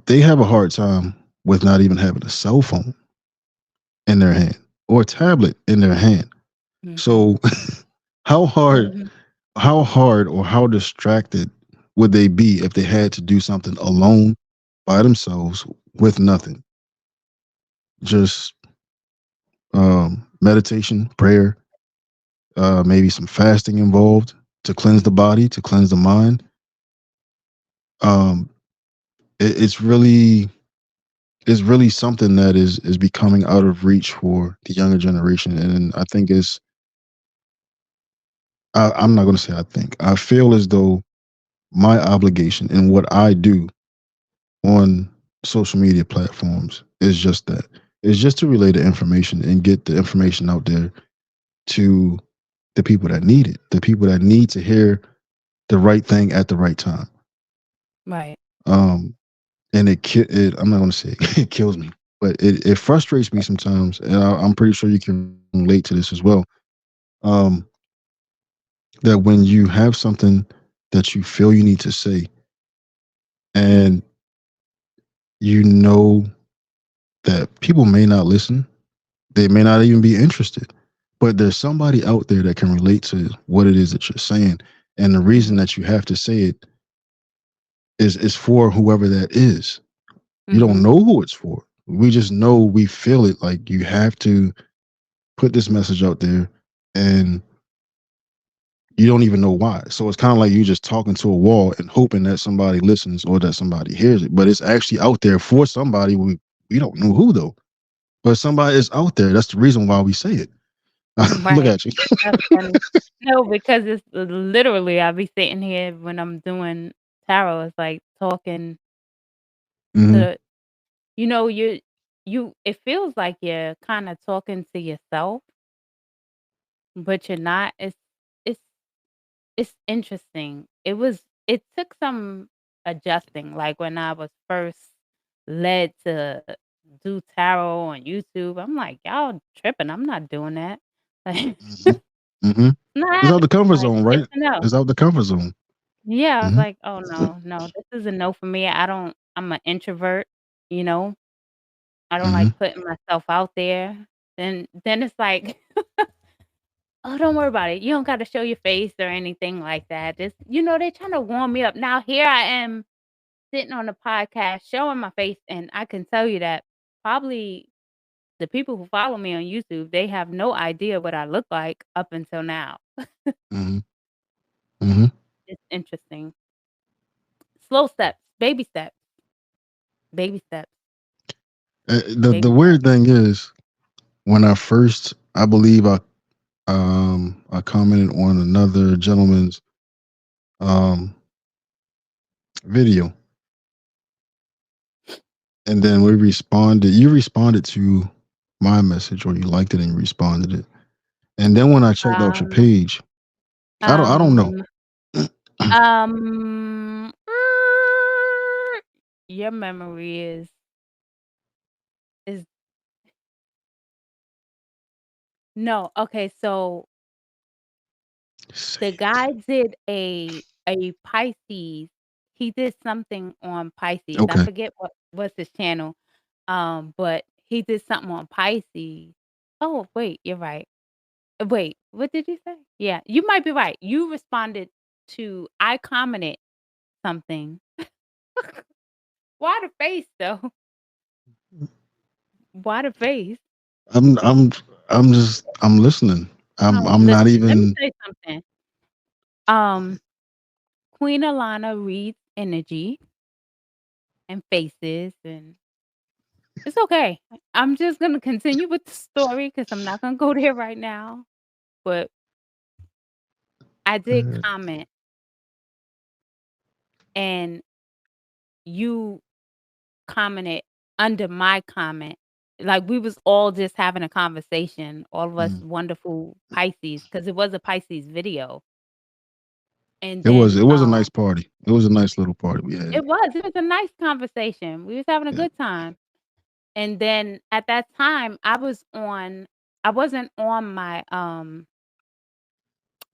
they have a hard time with not even having a cell phone in their hand or a tablet in their hand. Mhm. So how hard Mhm. or how distracted would they be if they had to do something alone by themselves with nothing, just meditation, prayer, maybe some fasting involved to cleanse the body, to cleanse the mind. um it's really something that is becoming out of reach for the younger generation, and I think I'm not going to say I think. I feel as though my obligation and what I do on social media platforms is just that. It's just to relay the information and get the information out there to the people that need it, the people that need to hear the right thing at the right time. Right. Um, and it I'm not going to say it kills me, but it frustrates me sometimes, and I'm pretty sure you can relate to this as well. Um, that when you have something that you feel you need to say, Mhm. and you know that people may not listen, they may not even be interested, but there's somebody out there that can relate to what it is that you're saying, and the reason Mhm. that you have to say it is for whoever that is. You don't Mhm. know who it's for. We just know we feel it. Like you have to put this message out there, and you don't even know why. So it's kind of like you just talking to a wall and hoping that somebody listens or that somebody hears it. But it's actually out there for somebody. We don't know who though, but somebody is out there. That's the reason why we say it. Look Right. at you. That's funny. No, because it's literally I be sitting here when I'm doing tarot, it's like talking Hmm. to you it feels like you're kinda talking to yourself, but you're not. It's it's interesting. It took some adjusting, like, when I was first led to do tarot on YouTube, I'm like, "Y'all tripping, I'm not doing that." Like, Hmm. Hmm. not It's out the happening, comfort like, zone, it's right? a no. It's out the comfort zone. Yeah, I was Hmm. like, "Oh, no, no, this is a no for me." I'm an introvert, you know? I don't Hmm. like putting myself out there. Then it's like, "Oh, don't worry about it. You don't gotta show your face or anything like that." Just they're trying to warm me up. Now here I am sitting on a podcast showing my face, and I can tell you that probably the people who follow me on YouTube, they have no idea what I look like up until now. Hmm. Hmm. It's interesting. Slow steps, baby steps, The baby weird steps. thing is when I believe I commented on another gentleman's um video, and then we responded. You responded to my message, or you liked it and you responded it. And then when I checked out your Um, page, I don't know. um, um, your memory is no, okay, so Say the it. guy did a Pisces. He did something on Pisces. I Okay. forget what's his channel, but he did something on Pisces. Oh, wait, you're right. Wait, what did you say? Yeah, you might be right. You responded to I commented something. Why the face though? Why the face? I'm I'm I'm listening. I'm not Listen, let me even. say something. Um, Queen Alana reads energy and faces, and it's okay. I'm just gonna continue with the story because I'm not gonna go there right now. But I did Uh, comment, and you commented under my comment. Like we was all just having a conversation, all of us mm. wonderful Pisces, because it was a Pisces video. And It then was a nice party. It was a nice little party we had. it was a nice conversation. We was having a Yeah. good time. And then at that time I wasn't on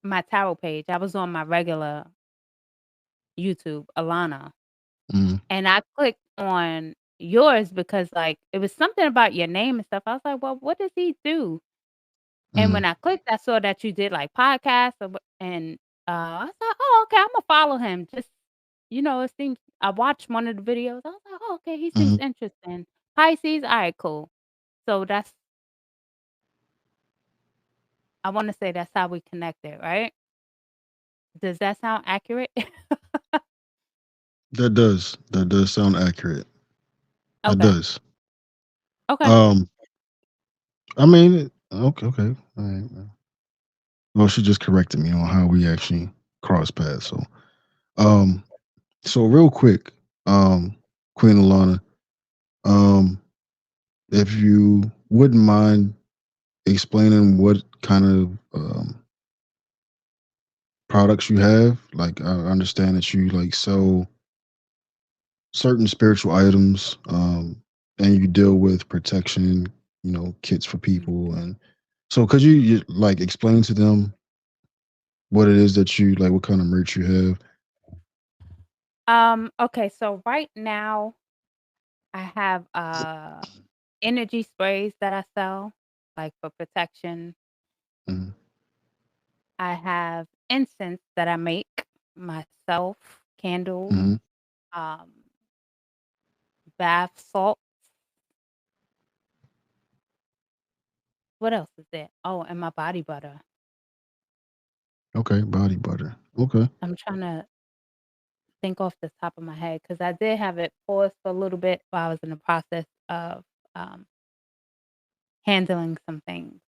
my tarot page. I was on my regular YouTube, Alana. Mm. And I clicked on yours because, like, it was something about your name and stuff. I was like, "Well, what does he do?" And Mm. when I clicked, I saw that you did, like, podcasts and, I was like, "Oh, okay, Imma follow him." Just it seems I watched one of the videos. I was like, "Oh, okay, he seems Mm. interesting." Pisces, alright, cool. So I wanna say that's how we connected, right? Does that sound accurate? That does sound accurate. That Okay, does. okay. Um, I mean, okay, okay. All right. well, she just corrected me on how we actually cross paths. Um, so real quick, Queen Alana, um, if you wouldn't mind explaining what kind of products you have, like I understand that you like sell certain spiritual items, and you deal with protection, kits for Mhm. people, and so could you like explain to them what it is that you like, what kind of merch you have? Okay, so right now I have energy sprays that I sell, like for protection. Hmm. I have incense that I make myself, candles, Hmm. um, bath salt. What else is there? Oh, and my body butter. Okay, body butter. Okay, I'm trying to think off the top of my head because I did have it paused for a little bit while I was in the process of um, handling some things.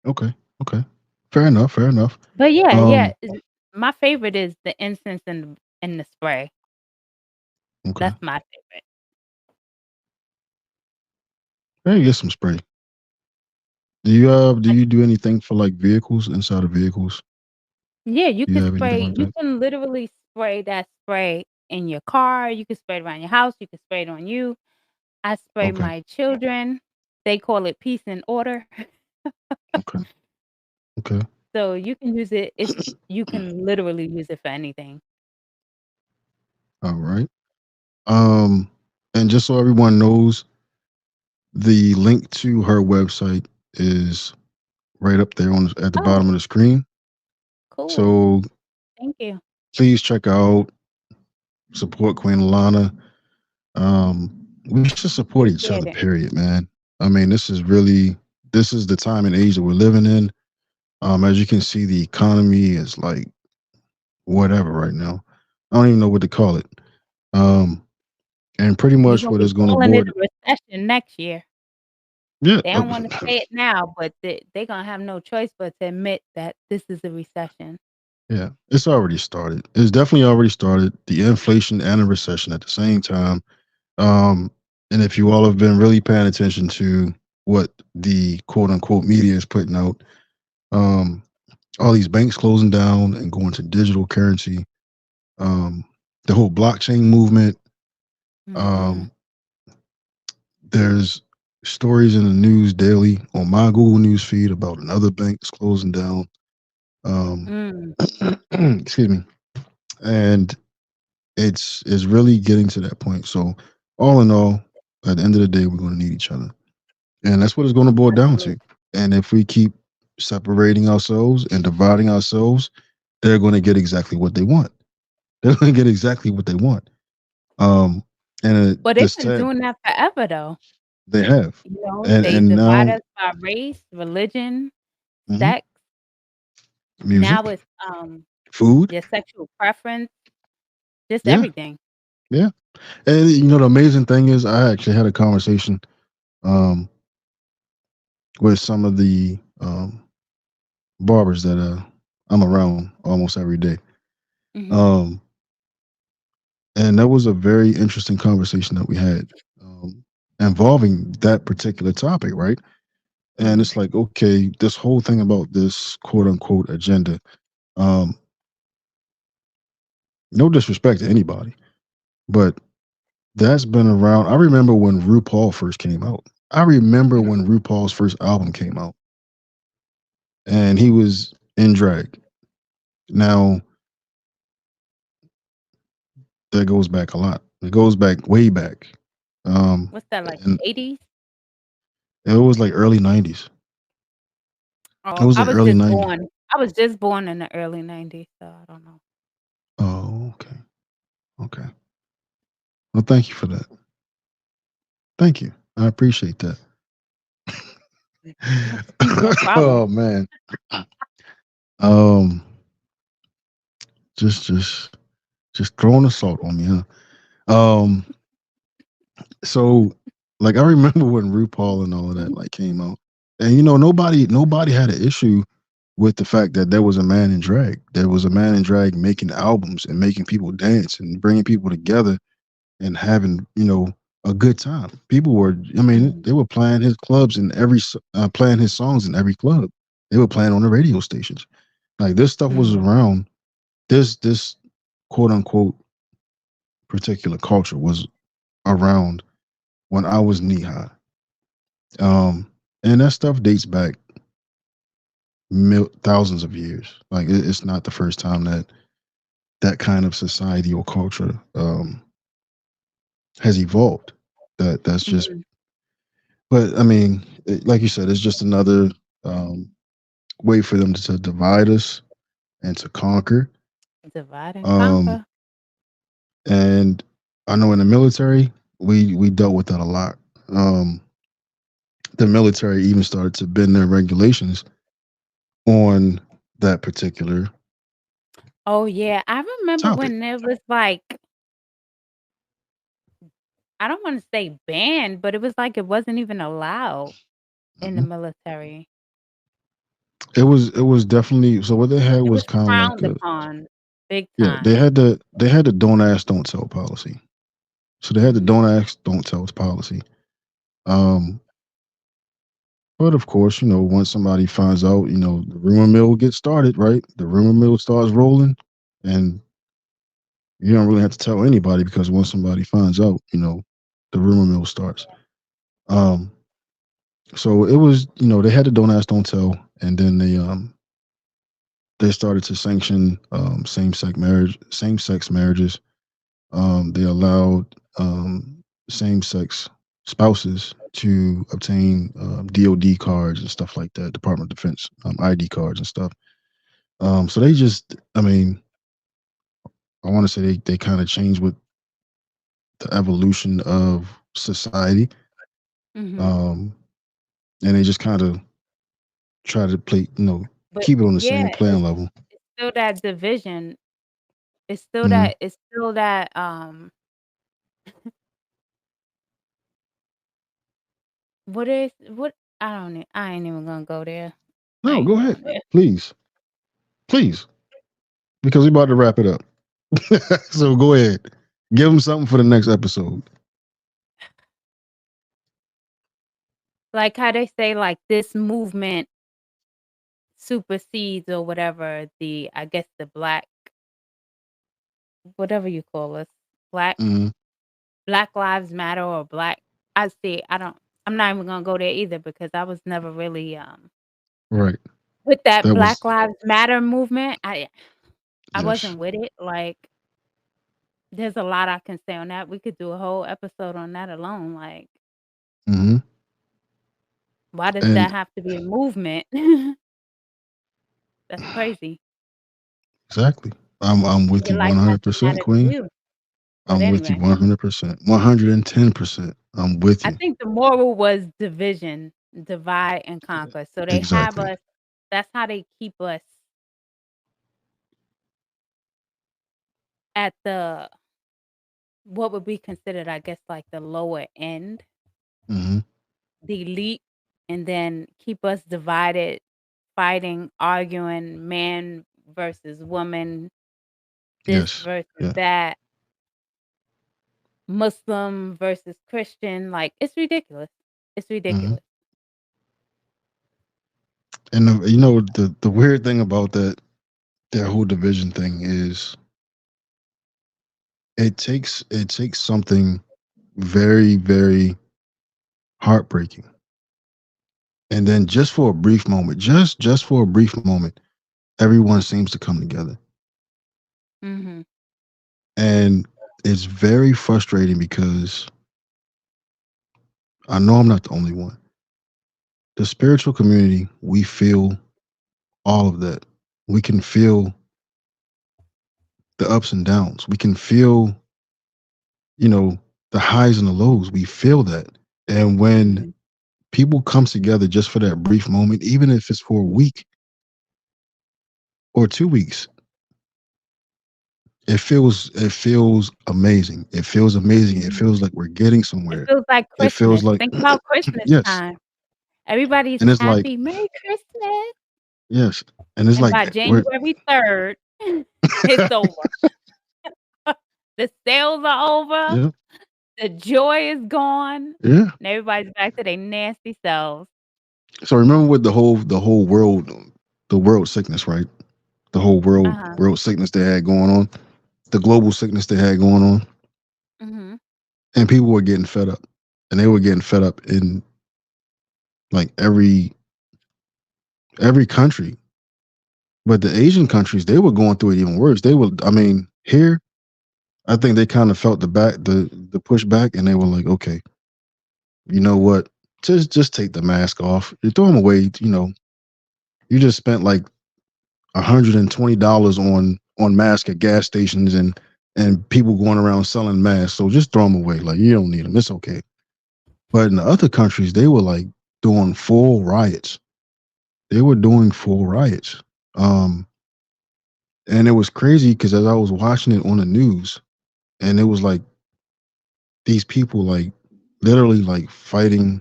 okay, okay. Fair enough. Fair enough. But yeah, yeah, Um, my favorite is the incense and the spray. okay. That's my favorite. Hey, get some spray. Do Like, you do anything for like vehicles inside of vehicles? yeah, you Do you could have anything spray. like You that? can literally spray that spray in your car. You can spray it around your house. You can spray it on you. I spray Okay, my children. They call it peace and order. okay, okay. So you can use it. It's you can literally use it for anything. All right. Um, and just so everyone knows, the link to her website is right up there on at the bottom of Oh, the screen. cool. So Thank you. please check out, support Queen Alana. We should support each other. Appreciate it. Period, man. I mean, this is the time and age that we're living in. As you can see, the economy is like whatever right now. I don't even know what to call it. Um, and pretty You're much gonna what be is going to calling it board. a recession next year. Yeah, They don't wanna say it now, but they gonna have no choice but to admit that this is a recession. yeah. It's already started. It's definitely already started. The inflation and the recession at the same time. Um, and if you all have been really paying attention to what the quote unquote media is putting out, um, all these banks closing down and going to digital currency, um, the whole blockchain movement. Mhm. Um, there's stories in the news daily on my Google News feed about another bank that's closing down. Um, Mm. excuse me, and it's really getting to that point. So, all in all, at the end of the day, we're going to need each other, and that's what it's going to boil down to. Absolutely. And if we keep separating ourselves and dividing ourselves, they're going to get exactly what they want. They're going to get exactly what they want. Um, and Well, they've this been tab doing that forever, though. they have, They and divide now us by race, religion, mhm, sex. Now music, it's, food, your sexual preference, just yeah, everything. yeah. And the amazing thing is, I actually had a conversation um, with some of the barbers that I'm around almost every day. Mhm, Um, and that was a very interesting conversation that we had involving that particular topic, right? And mhm. it's like, okay, this whole thing about this quote unquote agenda, um, no disrespect to anybody, but that's been around. I remember when RuPaul first came out. I remember when Mhm. RuPaul's first album came out and he was in drag. Now, that goes back a lot. It goes back way back. Um, What's that, like, and 80s? it was like early 90s. It Oh, was like early 90s. I was just born in the early '90s, so I don't know. Oh, okay. Okay. Well, thank you for that. Thank you. I appreciate that. No problem. Oh man. Um, just just just throwing assault on me, huh? So like I remember when RuPaul and all of that like came out. And nobody had an issue with the fact that there was a man in drag. There was a man in drag making albums and making people dance and bringing people together and having, a good time. People were, I mean, Mhm. they were playing his clubs in playing his songs in every club. They were playing on the radio stations. Like this stuff was Mhm. around. This quote unquote particular culture was around when I was knee high. Um, and that stuff dates back thousands of years. Like it's not the first time that that kind of society or culture has evolved. That's just. Mhm. But I mean, like you said, it's just another um, way for them to divide us and to conquer. Divide and Um, conquer. and I know in the military, we dealt with that a lot. Um, the military even started to bend their regulations on that particular Oh, yeah, I remember topic. when it was, like, I don't wanna say banned, but it was like it wasn't even allowed in the Mhm. military. It was definitely, so what they had It was was kind of like frowned a, upon big yeah, time. they had the don't ask don't tell policy. So they had the Mhm. don't ask don't tell policy. Um, but of course, once somebody finds out, the rumor mill gets started, right? The rumor mill starts rolling, and you don't really have to tell anybody because once somebody finds out, the rumor mill starts. Um, so it was, they had the don't ask, don't tell, and then they started to sanction same sex marriages. They allowed same sex spouses to obtain DoD cards and stuff like that, Department of Defense ID cards and stuff. So they just, I mean, I want to say they kind of changed with the evolution of society, Mhm. um, and they just kind of try to play, But keep it on the yeah, same playing level. it's still that division. Hmm. It's still that, what I ain't even gonna go there. I No, ain't go ahead, going there. please, please, because we about to wrap it up. So go ahead, give them something for the next episode. Like how they say, like, this movement supersedes or whatever I guess the black whatever you call us, black Hmm. Black Lives Matter or black I see, I'm not even gonna go there either because I was never really, Right. with that That Black was Lives Matter movement. I yes. wasn't with it, like, there's a lot I can say on that. We could do a whole episode on that alone, like, Hmm. why does that And have to be a movement? That's crazy. exactly, I'm with Your you life has to 100%, matter to Queen. you. But I'm with you anyway, 100%, 110%. I'm with I you. think the moral was division, divide and conquer. So they have Exactly. us that's how they keep us at the what would be considered, I guess, like the lower end, Hmm. the elite, and then keep us divided, fighting, arguing, man versus woman, this Yes. versus Yeah. that, Muslim versus Christian. Like, it's ridiculous. It's Hmm. ridiculous. And the weird thing about that whole division thing is it takes something very very heartbreaking, and then just for a brief moment, just for a brief moment, everyone seems to come together, Mhm. and it's very frustrating because I know I'm not the only one. The spiritual community, we feel all of that. We can feel the ups and downs. We can feel, you know, the highs and the lows. We feel that. And when Mhm. people come together just for that brief moment, even if it's for a week or 2 weeks, it feels amazing. It feels amazing. It Mhm. feels like we're getting It somewhere. feels like It feels Christmas. like Think about Christmas yes. time. Everybody's And it's like happy. Merry Christmas. Yes, and it's and like by we're January 3rd, it's over. The sales are over, yeah, the joy is gone, yeah. and everybody's back to their nasty selves. So remember with the whole world sickness, right? The whole Uh-huh. world sickness they had going on, the global sickness they had going on, Mhm. and people were getting fed up, and they were getting fed up in like every country. But the Asian countries, they were going through it even worse. They were, I mean, here, I think they kind of felt the pushback, and they were like, okay, you know what? Just take the mask off. You throw them away. You know, you just spent like $120 on masks at gas stations and people going around selling masks. So just throw them away. Like you don't need them. It's okay. But in the other countries, they were like doing full riots. They were doing full riots. Um, and it was crazy because as I was watching it on the news, and it was like these people like literally like fighting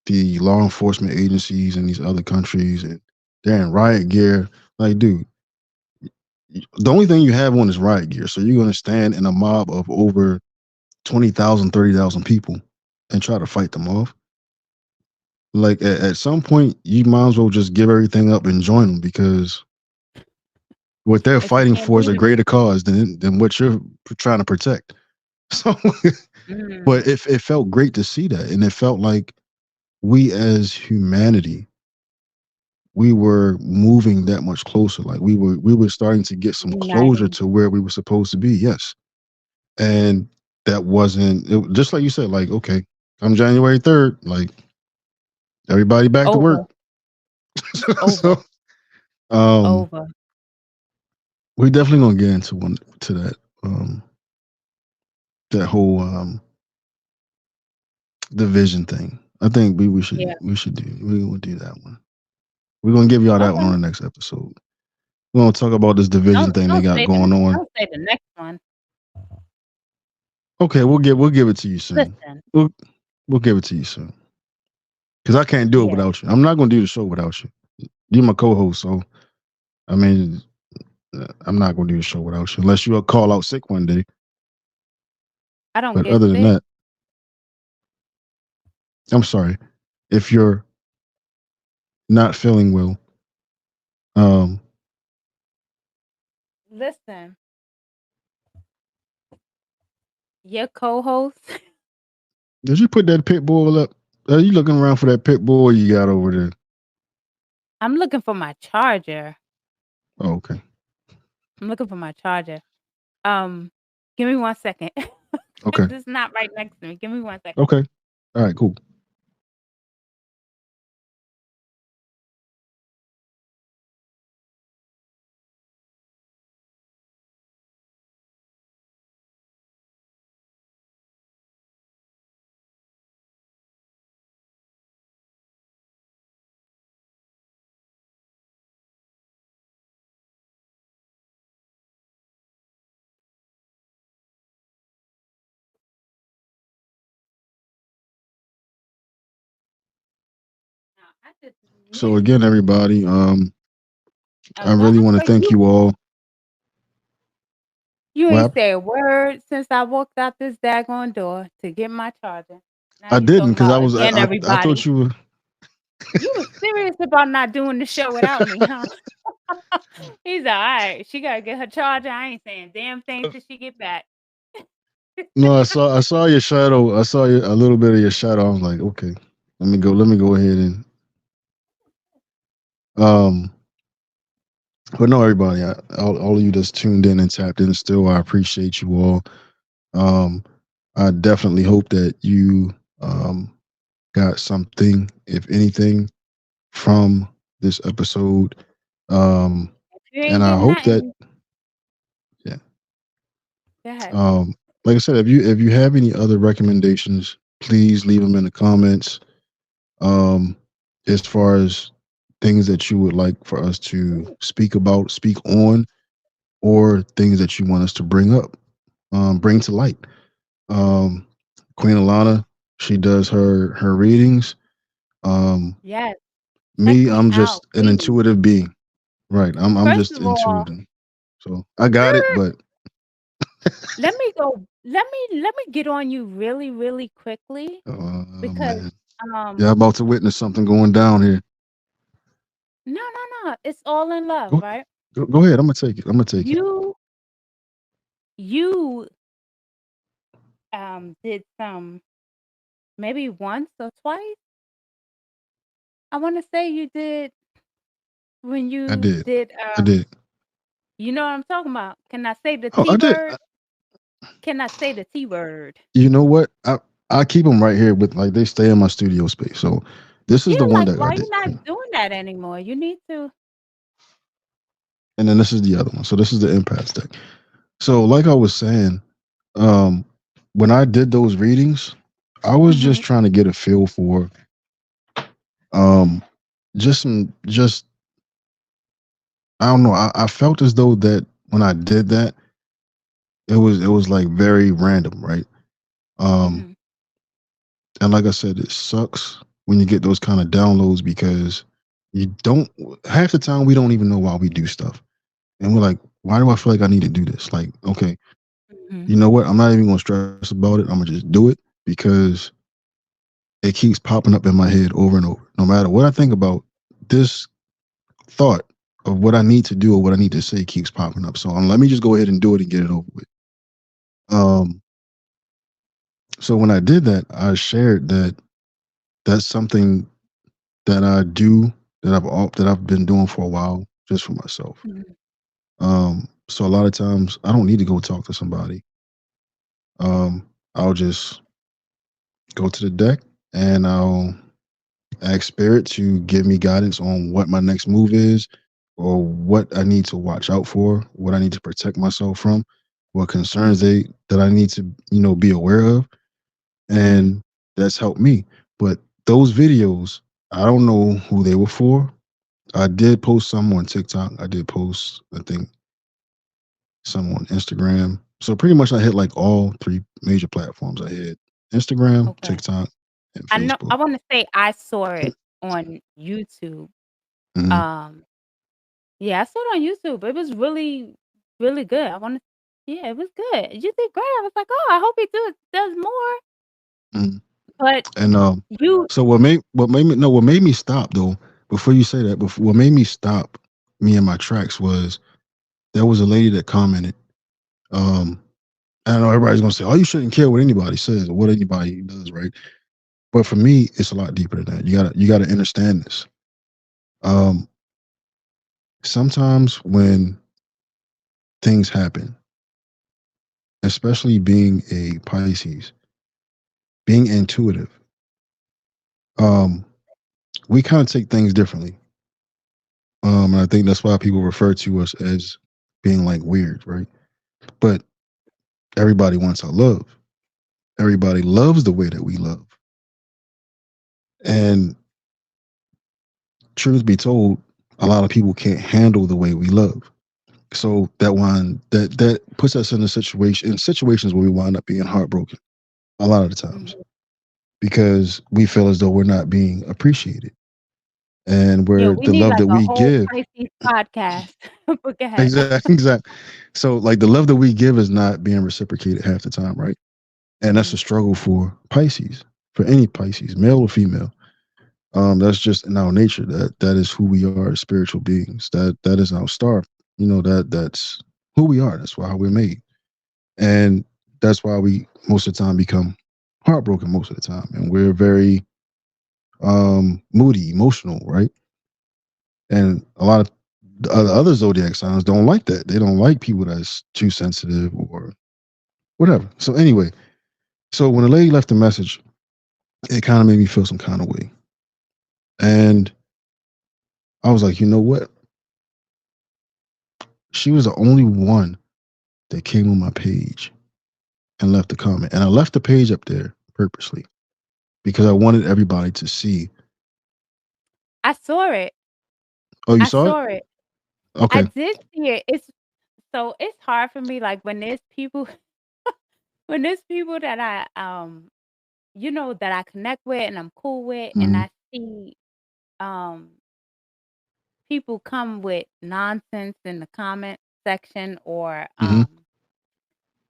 the law enforcement agencies in these other countries, and they're in riot gear. Like, dude, the only thing you have on is riot gear. So you're gonna stand in a mob of over 20,000, 30,000 people and try to fight them off. Like at some point, you might as well just give everything up and join them because what they're If you fighting can't for is beat a 'em. greater cause than what you're trying to protect. So, Mm. but it felt great to see that, and it felt like we as humanity, we were moving that much closer. Like we were starting to get some closure Uniting. to where we were supposed to be. Yes, and that wasn't just like you said. Like okay, come January 3rd, like everybody back to work. Over. Over. So um, Over. we're definitely gonna get into one to that that whole division thing. I think we should Yeah. we're gonna do that one. We're gonna give y'all that one Okay. on the next episode. We're gonna talk about this division thing they got going on. Don't say the next one. Okay, we'll give it to you soon. Listen. We'll we'll give it to you soon because I can't do it Yeah. without you. I'm not gonna do the show without you. You're my co-host, so I mean, I'm not gonna do the show without you unless you call out sick one day. I don't But get other than sick. that, I'm sorry if you're not feeling well. Um, Listen, your co-host, did you put that pit bull up? Are you looking around for that pit bull you got over there? I'm looking for my charger. Oh, okay, I'm looking for my charger. Um, give me 1 second. okay, It's not right next to me. Give me 1 second. okay. All right, cool. Now, I just So again, knew everybody, a I really long want to way. thank you all. You What ain't happened? say a word since I walked out this daggone door to get my charger. Now I you didn't talking because I about was again, I thought everybody. you were You was serious about not doing the show without me, huh? He's all right. She gotta get her charger. I ain't saying damn thing till she get back. no. I saw your shadow. I saw a little bit of your shadow. I was like, okay, let me go ahead and um. But no, everybody, all of you that's tuned in and tapped in, still, I appreciate you all. Um, I definitely hope that you got something, if anything, from this episode. Um, If you and ain't I getting hope that, nothing, yeah. go ahead. Like I said, if you have any other recommendations, please leave them in the comments. Um, as far as things that you would like for us to Ooh, speak about, speak on, or things that you want us to bring up, bring to light. Um, Queen Alana, she does her readings. Um, yes. Check me, me I'm out, just an please. intuitive being. Right. I'm First just of into all, it, and so I got it. er, But let me get on you really, really quickly because, man, yeah, I'm um about to witness something going down here. no, no, no, it's all in love, Go, right? go ahead. I'm gonna take it. I'm gonna take it. You you, did some maybe once or twice? I wanna say you did when I you did. did, I did. you know what I'm talking about. Can I say the Oh, T I did. word? Can I say the T word? You know what? I keep them right here with like they stay in my studio space. So this is Yeah, the one like, that I why you did, not doing that anymore? You need to. and then this is the other one. So this is the impasse deck. So like I was saying, um, when I did those readings, I was just Mhm, trying to get a feel for um just I don't know. I felt as though that when I did that, it was like very random, right? Um, mhm, and like I said, it sucks when you get those kind of downloads because you don't half the time we don't even know why we do stuff. And we're like, why do I feel like I need to do this? Like, okay, mhm, you know what? I'm not even gonna stress about it. I'm gonna just do it because it keeps popping up in my head over and over. No matter what I think about, this thought of what I need to do or what I need to say keeps popping up. So let me just go ahead and do it and get it over with. Um, so when I did that, I shared that that's something that I do that I've been doing for a while just for myself. mhm. So a lot of times I don't need to go talk to somebody. I'll just go to the deck and I'll ask spirit to give me guidance on what my next move is or what I need to watch out for, what I need to protect myself from, what concerns Mhm, they that I need to, be aware of. mhm. And that's helped me. But those videos, I don't know who they were for. I did post some on TikTok. I did post, I think, some on Instagram. So pretty much I hit like all three major platforms. I hit Instagram, Okay. TikTok, and I know I Facebook. wanna say I saw it on YouTube. Mhm. Um, yeah, I saw it on YouTube. It was really, really good. I wanna Yeah, it was good. You did great. I was like, "Oh, I hope he does more." Mhm. But And you so what made me stop though, before you say that, before what made me stop me in my tracks was there was a lady that commented. Um, I know everybody's gonna say, "Oh, you shouldn't care what anybody says or what anybody does," right? But for me, it's a lot deeper than that. You gotta understand this. Um, Sometimes when things happen, especially being a Pisces, being intuitive, um, we kind of take things differently. And I think that's why people refer to us as being like weird, right? But everybody wants our love. Everybody loves the way that we love. And truth be told, a lot of people can't handle the way we love. So that puts us in a situation in situations where we wind up being heartbroken a lot of the times Mhm. because we feel as though we're not being appreciated and Yeah, where we the need love like that a we whole give Pisces podcast. But go ahead. exactly. So like the love that we give is not being reciprocated half the time, right? And that's a Mhm, struggle for Pisces, for any Pisces, male or female. That's just in our nature. That is who we are as spiritual beings. That is our star. That's who we are. That's why we're made, and that's why we most of the time become heartbroken most of the time, and we're very moody, emotional, right? And a lot of the other zodiac signs don't like that. They don't like people that's too sensitive or whatever. So anyway, so when the lady left the message, it kind of made me feel some kind of way, and I was like, you know what? She was the only one that came on my page and left a comment. And I left the page up there purposely because I wanted everybody to see. I saw it. Oh, you I saw it? saw it. I Okay. did see it. It's hard for me, like, when there's people when there's people that that I connect with and I'm cool with, and Hmm. I see, um, people come with nonsense in the comment section, or Hmm.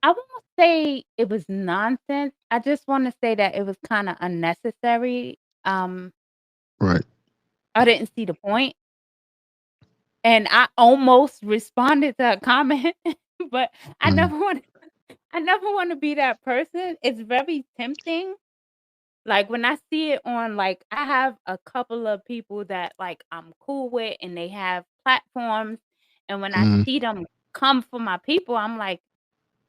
I won't say it was nonsense. I just want to say that it was kind of unnecessary. Um, Right. I didn't see the point, and I almost responded to a comment, but I Hmm. never want. I never want to be that person. It's very tempting. Like when I see it on, like, I have a couple of people that like I'm cool with, and they have platforms, and when I Hmm. see them come for my people, I'm like,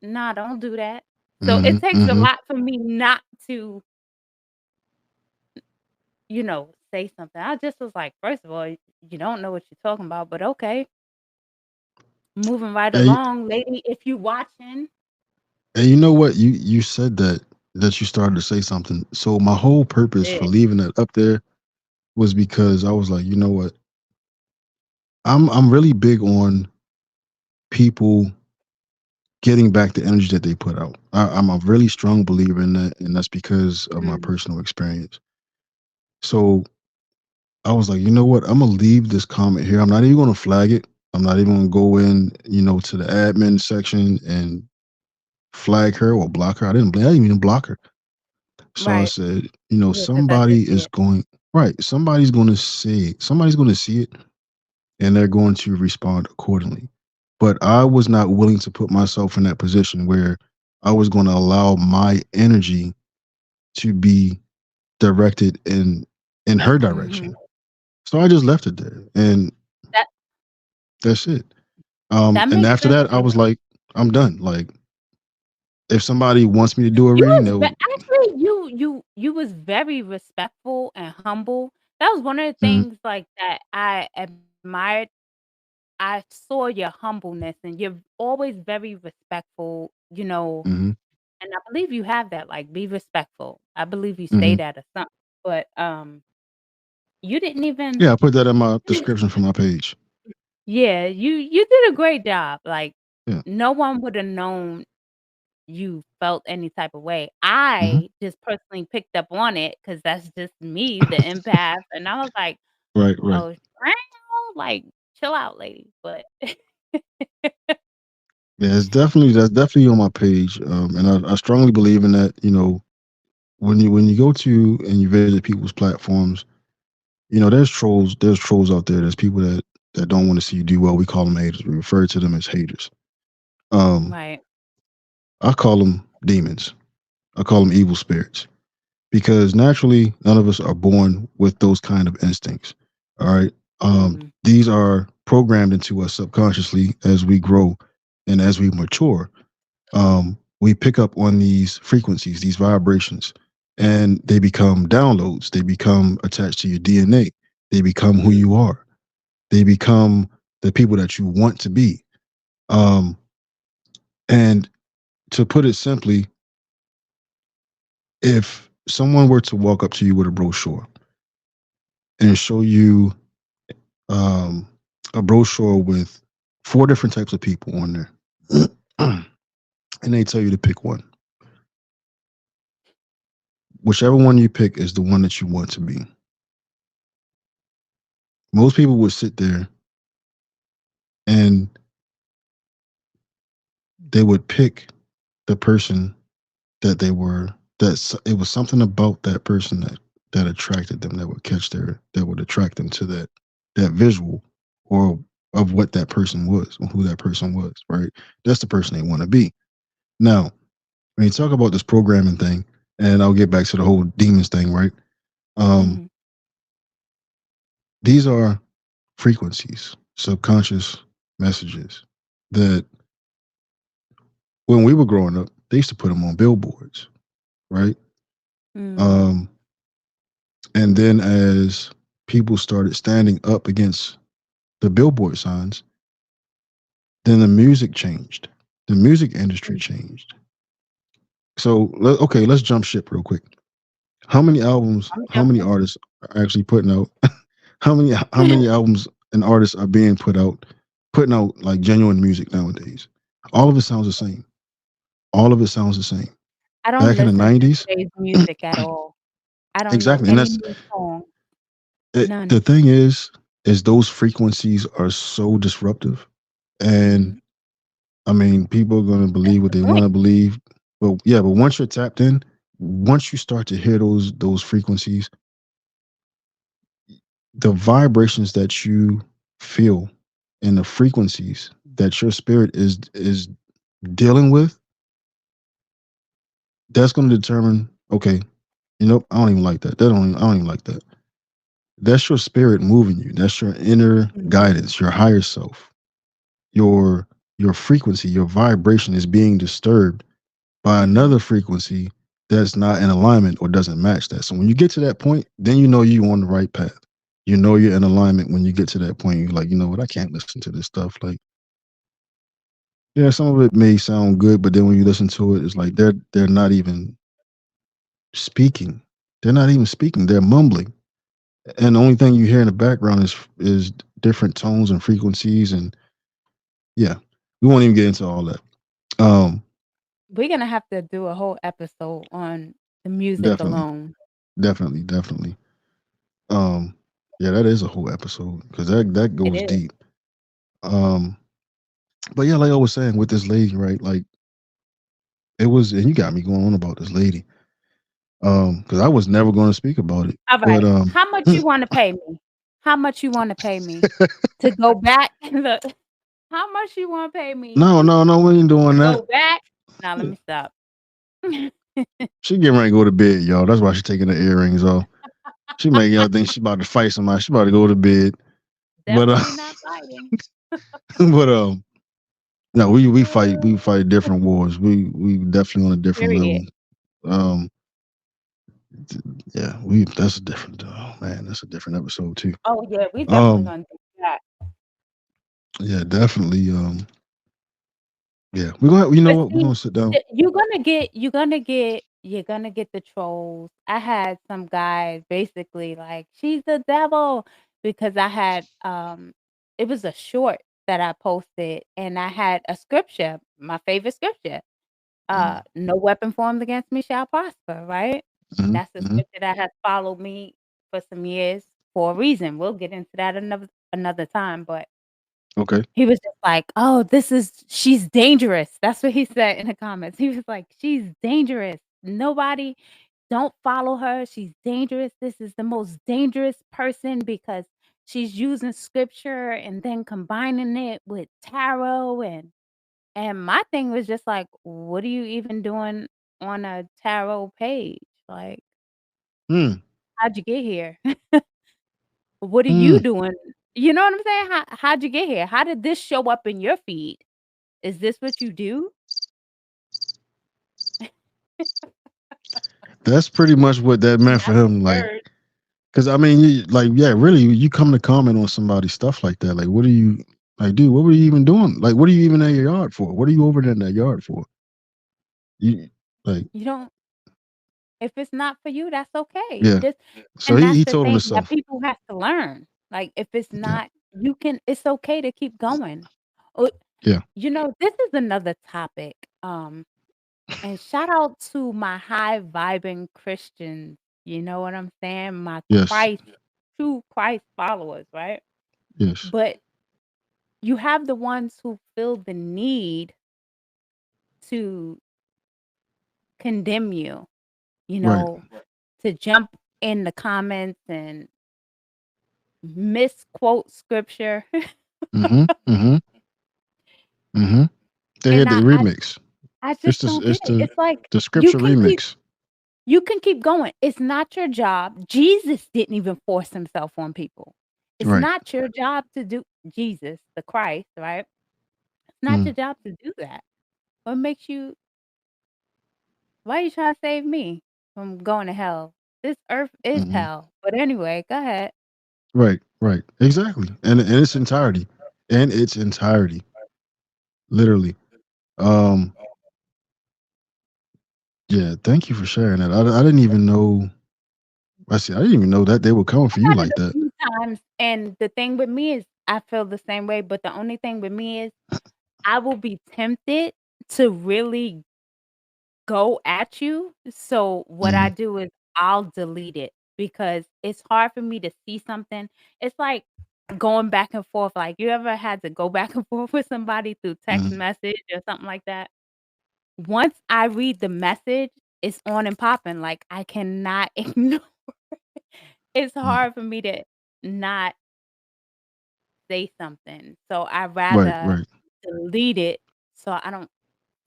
nah, don't do that. So it Hmm. takes a Hmm. lot for me not to, say something. I just was like, first of all, you don't know what you're talking about, but okay. Moving right And, along, lady, if you watching. and you know what? You said that you started to say something. So my whole purpose Yeah. for leaving that up there was because I was like, you know what? I'm really big on people getting back the energy that they put out. I'm a really strong believer in that, and that's because of my Mm, personal experience. So I was like, you know what? I'm gonna leave this comment here. I'm not even gonna flag it. I'm not even gonna go in, to the admin section and flag her or block her. I didn't even block her. So I right. said, Yeah, because I did somebody see is it. going right. Somebody's gonna see it. Somebody's gonna see it, and they're going to respond accordingly. But I was not willing to put myself in that position where I was going to allow my energy to be directed in her Mhm. direction. So I just left it there, and That that's it. that And makes after sense that, to I was me. like, I'm done. Like, if somebody wants me to do a You reading, was ve they'll. actually, you was very respectful and humble. That was one of the Mhm. things, like, that I admired. I saw your humbleness, and you're always very respectful, Mhm. and I believe you have that, like, be respectful. I believe you say Mhm. that or something, but, you didn't even. Yeah, I put that in my description for my page. Yeah, you did a great job, like, Yeah. no one woulda known you felt any type of way. Mhm. I just personally picked up on it because that's just me, the empath, and I was like, Right. Right. "Oh, like, chill out, lady," but Yeah, that's definitely on my page, and I strongly believe in that. When you go to and you visit people's platforms, there's trolls out there. There's people that don't want to see you do well. We call them haters. We refer to them as haters. Um, Right. I call them demons. I call them evil spirits because naturally none of us are born with those kind of instincts. All right. Mhm. These are programmed into us subconsciously as we grow and as we mature. We pick up on these frequencies, these vibrations, and they become downloads. They become attached to your DNA. They become who Mhm. you are. They become the people that you want to be. Um, and to put it simply, if someone were to walk up to you with a brochure and show you um, a brochure with four different types of people on there, and they tell you to pick one, whichever one you pick is the one that you want to be. Most people would sit there and they would pick the person that they were. It was something about that person that attracted them, that would attract them to that visual or of what that person was or who that person was, right? That's the person they want to be. Now, when you talk about this programming thing, and I'll get back to the whole demons thing, right? Um, Mhm. these are frequencies, subconscious messages that when we were growing up, they used to put them on billboards, right? Mhm. Um, and then as people started standing up against the billboard signs, then the music changed. The music industry Mhm. changed. So, okay, let's jump ship real quick. How many albums, I'm how many jumping. artists are actually putting out how many albums and artists are being putting out like genuine music nowadays? All of it sounds the same. All of it sounds the same. I don't Back in the listen to 90s, today's music at all. I don't know exactly. And any that's new song, it, none. the thing is. is those frequencies are so disruptive. And Mhm. I mean, people are going to That's believe what the they point. want to believe. But yeah, but once you're tapped in, once you start to hear those frequencies, the vibrations that you feel and the frequencies that your spirit is dealing with, that's going to determine. Okay, I don't even like that. I don't even like that. That's your spirit moving you. That's your inner Mhm. guidance, your higher self. Your your frequency, your vibration is being disturbed by another Mhm. frequency that's not in alignment or doesn't match that. So when you get to that point, then you know you're on the right path. You know you're in alignment when you get to that point. You're like, you know what, I can't listen to this stuff. Like, yeah, some of it may sound good, but then when you listen to it, it's like they're not even speaking. They're not even speaking. They're mumbling. And the only thing you hear in the background is different tones and frequencies. And yeah, we won't even get into all that. Um, We're gonna have to do a whole episode on the music definitely, alone. definitely. Um, yeah, that is a whole episode because that It goes is. deep. Um, but yeah, like I was saying with this lady, right? Like it was, and you got me going on about this lady. Because I was never going to speak about it, but Alright. How much you wanna pay me? How much you wanna pay me to go back and look? How much you wanna pay me no, no, no, we ain't to doing that. go back? Now let me stop. She getting ready to go to bed, y'all. That's why she taking the earrings off. She making y'all think she about to fight somebody. She about to go to bed. But Definitely not fighting. but no, we fight different wars. We definitely on a different Period. level. Um, yeah, we that's a different. Oh man, that's a different episode too. Oh, yeah, we definitely Um, gonna do that. yeah, definitely. Yeah, we're gonna. You know But what? We're see, gonna sit down. you're gonna get the trolls. I had some guys basically like, "She's the devil," because I had, it was a short that I posted, and I had a scripture, my favorite scripture, Mm-hmm, "No weapon formed against me shall prosper," right? That's the mm-hmm. scripture that has followed me for some years for a reason. We'll get into that another time, but Okay. he was just like, "Oh, she's dangerous." That's what he said in the comments. He was like, "She's dangerous. Nobody don't follow her. She's dangerous. This is the most dangerous person because she's using scripture and then combining it with tarot." And my thing was just like, "What are you even doing on a tarot page? Like, Hmm. how'd you get here? What are you Hmm. doing?" You know what I'm saying? How'd you get here? How did this show up in your feed? Is this what you do? That's pretty much what that meant for Not the him. Like, word. because I mean, like, yeah, really, you come to comment on somebody's stuff like that. Like, what are you like, dude? What were you even doing? Like, what are you even in your yard for? What are you over there in that yard for? You like, You don't if it's not for you, that's okay. yeah. Just So and that's he the told him thing that himself. people have to learn. Like, if it's Yeah. not you can it's okay to keep going. Oh, Yeah. this is another topic, and shout out to my high vibing Christians, you know what I'm saying? My Yes. true Christ followers, right? Yes. But you have the ones who feel the need to condemn you, you Right. know, to jump in the comments and misquote scripture. Mm-hmm. Mm-hmm. Mm-hmm. They And had the I remix. I It's just this. don't get It's it. It's like the you scripture can keep remix. you can keep going. It's not your job. Jesus didn't even force himself on people. It's Right. not your job to do Jesus, the Christ, right? It's not Mm. your job to do that. What makes you why are you trying to save me from going to hell? This earth is Mm-hmm. hell. But anyway, go ahead. Right. Right. Exactly. And in its entirety. In its entirety. Literally. Um. Yeah. Thank you for sharing that. I didn't even know. I see. I didn't even know that they were coming for you I've had it like a that. few times, and the thing with me is I feel the same way, but the only thing with me is I will be tempted to really go at you. So what I Mm-hmm. do is I'll delete it because it's hard for me to see something. It's like going back and forth, like, you ever had to go back and forth with somebody through text Mhm. message or something like that? Once I read the message, it's on and popping, like, I cannot ignore. It's Mm. hard for me to not say something, so I'd Right, rather right, delete it so I don't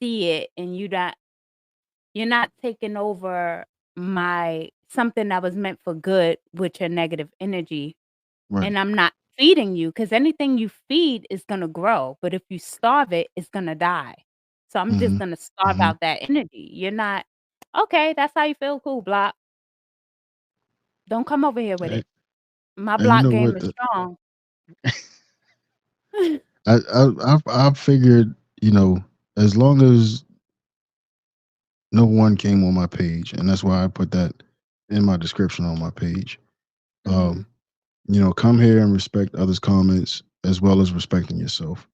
see it, and you're not taking over my something that was meant for good with your negative energy, right. and I'm not feeding you, because anything you feed is gonna grow, but if you starve it, it's gonna die. So I'm just Mhm. gonna starve Mhm. out that energy. You're not, "Okay, that's how you feel, cool, block. Don't come over here with And it." My and you block know game what? is strong. I've figured, you know, as long as no one came on my page, and that's why I put that in my description on my page. Mhm, Um, come here and respect others' comments as well as respecting yourself.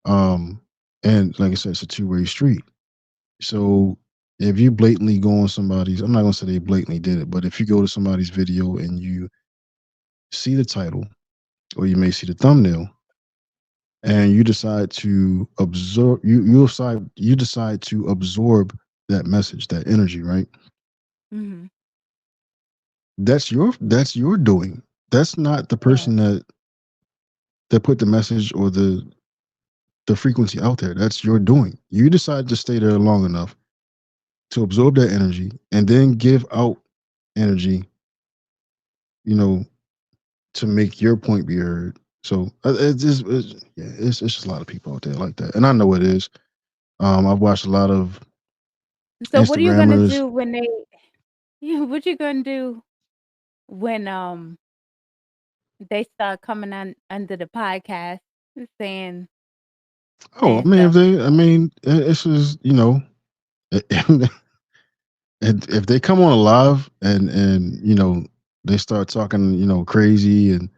Um, and like I said, it's a two-way street. So if you blatantly go on somebody's, I'm not gonna say they blatantly did it, but if you go to somebody's video and you see the title or you may see the thumbnail and you decide to absorb you decide to absorb that message, that energy, right? mhm. That's your doing. That's not the Yeah, person that put the message or the frequency out there. That's your doing. You decide to stay there long enough to absorb that energy and then give out energy, you know, to make your point be heard. So yeah, it's just a lot of people out there like that, and I know it is. I've watched a lot of so what are you gonna Instagrammers. do when they yeah, what you gonna do when, they start coming on under the podcast saying Oh, I saying mean, stuff? it's just if if they come on live and they start talking crazy and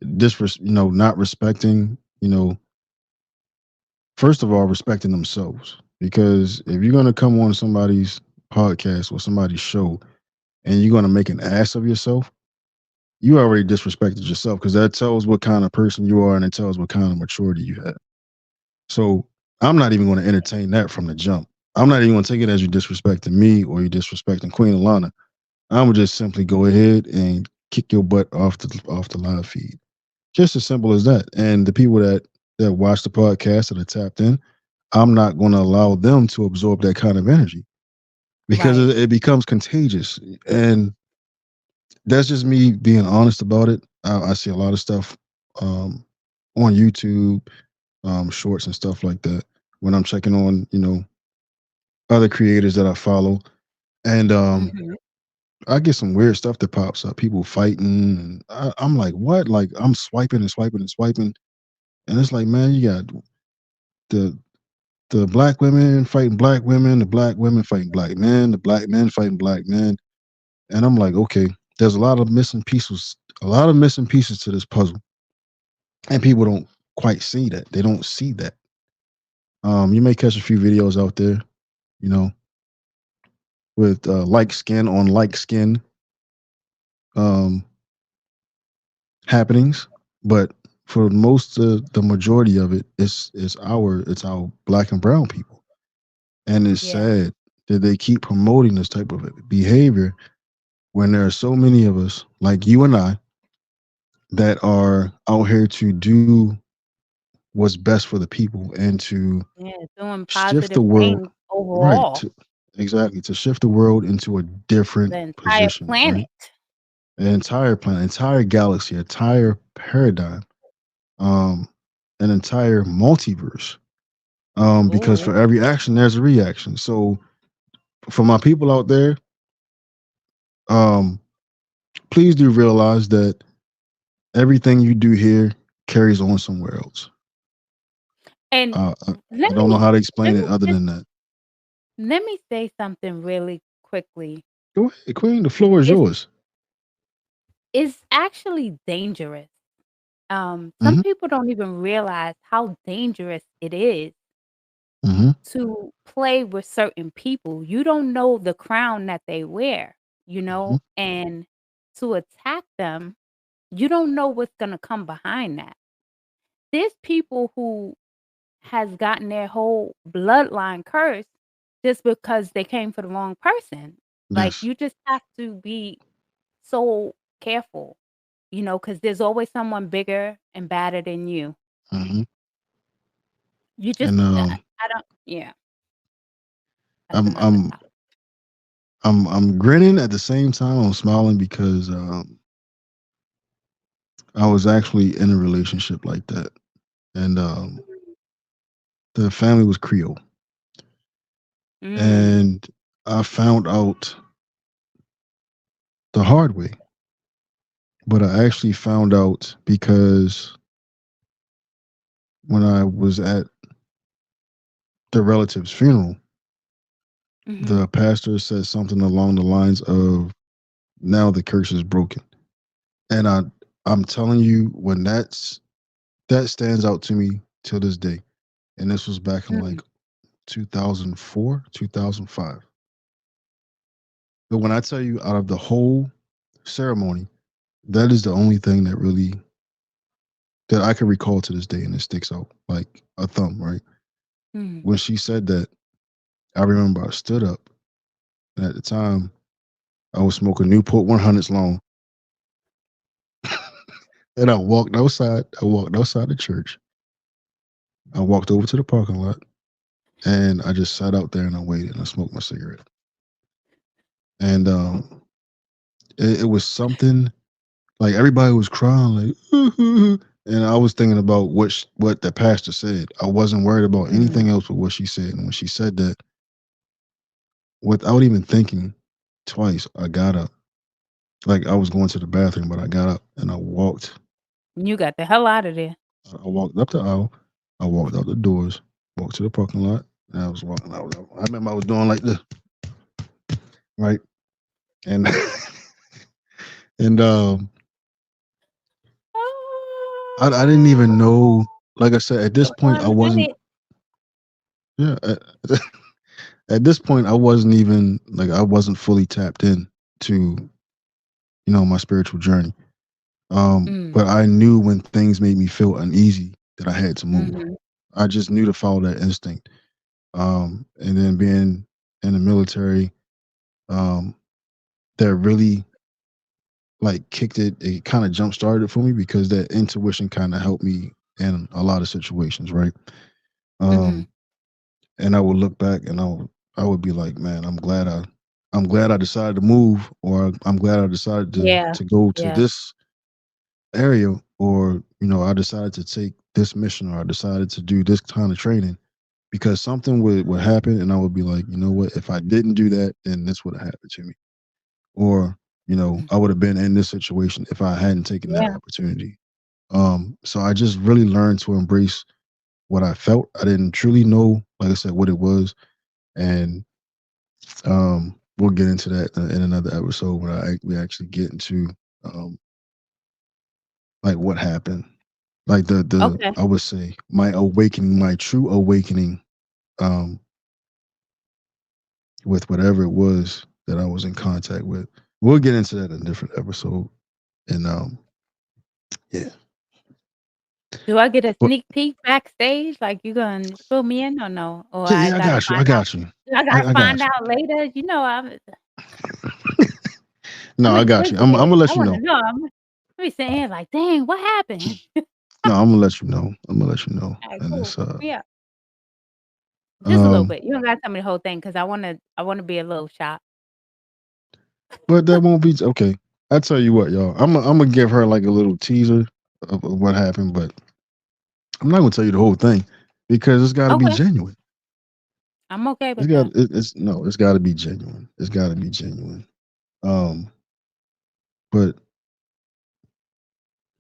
not respecting first of all respecting themselves, because if you're gonna come on somebody's podcast or somebody's show and you're gonna make an ass of yourself, you already disrespected yourself because that tells what kind of person you are and it tells what kind of maturity you have. So I'm not even going to entertain that from the jump. I'm not even going to take it as you disrespecting me or you disrespecting Queen Alana. I'm gonna just simply go ahead and kick your butt off the live feed. Just as simple as that. And the people that watch the podcast that are tapped in, I'm not going to allow them to absorb that kind of energy because Right. it becomes contagious. And that's just me being honest about it. I see a lot of stuff um, on YouTube, shorts and stuff like that when I'm checking on other creators that I follow, and Mhm. I get some weird stuff that pops up. People fighting, and I'm like, what? Like I'm swiping and swiping and swiping, and it's like, man, you got the the black women fighting black women, the black women fighting black men, the black men fighting black men, and I'm like, okay, there's a lot of missing pieces to this puzzle, and people don't quite see that. They don't see that. You may catch a few videos out there, you know, with like skin on like skin um, happenings, but for most of the majority of it, it's our black and brown people, and it's Yeah. sad that they keep promoting this type of behavior when there are so many of us like you and I that are out here to do what's best for the people and to Yeah, doing shift the positive world things right overall, to exactly to shift the world into a different the entire position, right? planet. An entire planet, entire galaxy, entire paradigm, um, an entire multiverse. Because Ooh. for every action, there's a reaction. So for my people out there, um, please do realize that everything you do here carries on somewhere else. And I don't know how to explain let it me other just than that. let me say something really quickly. Go ahead, Queen. The floor is It's yours. it's actually dangerous. Some Hmm. people don't even realize how dangerous it is Hmm. to play with certain people. You don't know the crown that they wear, Hmm. and to attack them. You don't know what's gonna come behind that. There's people who has gotten their whole bloodline cursed just because they came for the wrong person. Like, Yes. you just have to be so careful, because there's always someone bigger and badder than you. Hmm. You just And I don't yeah, that's I'm another I'm topic. I'm grinning at the same time. I'm smiling because I was actually in a relationship like that, and the family was Creole, Mm, and I found out the hard way. But I actually found out because when I was at the relative's funeral, mhm, the pastor said something along the lines of, "Now the curse is broken." And I'm telling you, when that stands out to me till this day. And this was back in mm, like 2004, 2005. But when I tell you, out of the whole ceremony, that is the only thing that really that I can recall to this day, and it sticks out like a thumb. Right mm. when she said that, I remember I stood up, and at the time I was smoking Newport 100s long, and I walked outside. I walked outside the church. I walked over to the parking lot, and I just sat out there and I waited and I smoked my cigarette. And it was something like everybody was crying, like, and I was thinking about what the pastor said. I wasn't worried about Mm, anything else but what she said. And when she said that, without even thinking twice, I got up. Like I was going to the bathroom, but I got up and I walked. you got the hell out of there. I walked up the aisle. I walked out the doors, walked to the parking lot, and I was walking. I remember I was doing like this, right? And and I didn't even know. Like I said, at this Hold point, on I a wasn't. minute. Yeah, at this point, I wasn't even like I wasn't fully tapped in to my spiritual journey. Mm, But I knew when things made me feel uneasy that I had to move. mhm, I just knew to follow that instinct. And then being in the military, um, that really like kicked it. It kind of jump started it for me because that intuition kind of helped me in a lot of situations, right? mhm. Um, and I would look back and I would be like, man, I'm glad I decided to move, or I'm glad I decided to Yeah, to go to yeah, this area, or I decided to take this mission, or I decided to do this kind of training because something would happen, and I would be like, you know what, if I didn't do that, then this would have happened to me, or mhm, I would have been in this situation if I hadn't taken that yeah, opportunity. So I just really learned to embrace what I felt. I didn't truly know, like I said, what it was, and we'll get into that in another episode when we actually get into um, like what happened, like the okay. I would say my awakening, my true awakening, um, with whatever it was that I was in contact with. We'll get into that in a different episode, and yeah, Do I get a but sneak peek backstage? Like, you gonna fill me in or no? Or yeah, I yeah, I gotta got you, I find out got you, I gotta I find got you. out later? No, I'm I got you. I'm inquisitive. gonna let I you wanna know. know. I be sitting here like, "Dang, what happened?" No, I'm gonna let you know. I'm gonna let you know, Alright, and cool. it's Hook me up. Just a little um, bit. You don't gotta tell me the whole thing because I wanna be a little shocked. but that won't be okay. I tell you what, y'all. I'm gonna give her like a little teaser of what happened, but I'm not gonna tell you the whole thing because it's got to be Okay, genuine. I'm okay with that. It's no, it's got to be genuine. It's got to be genuine. Um, but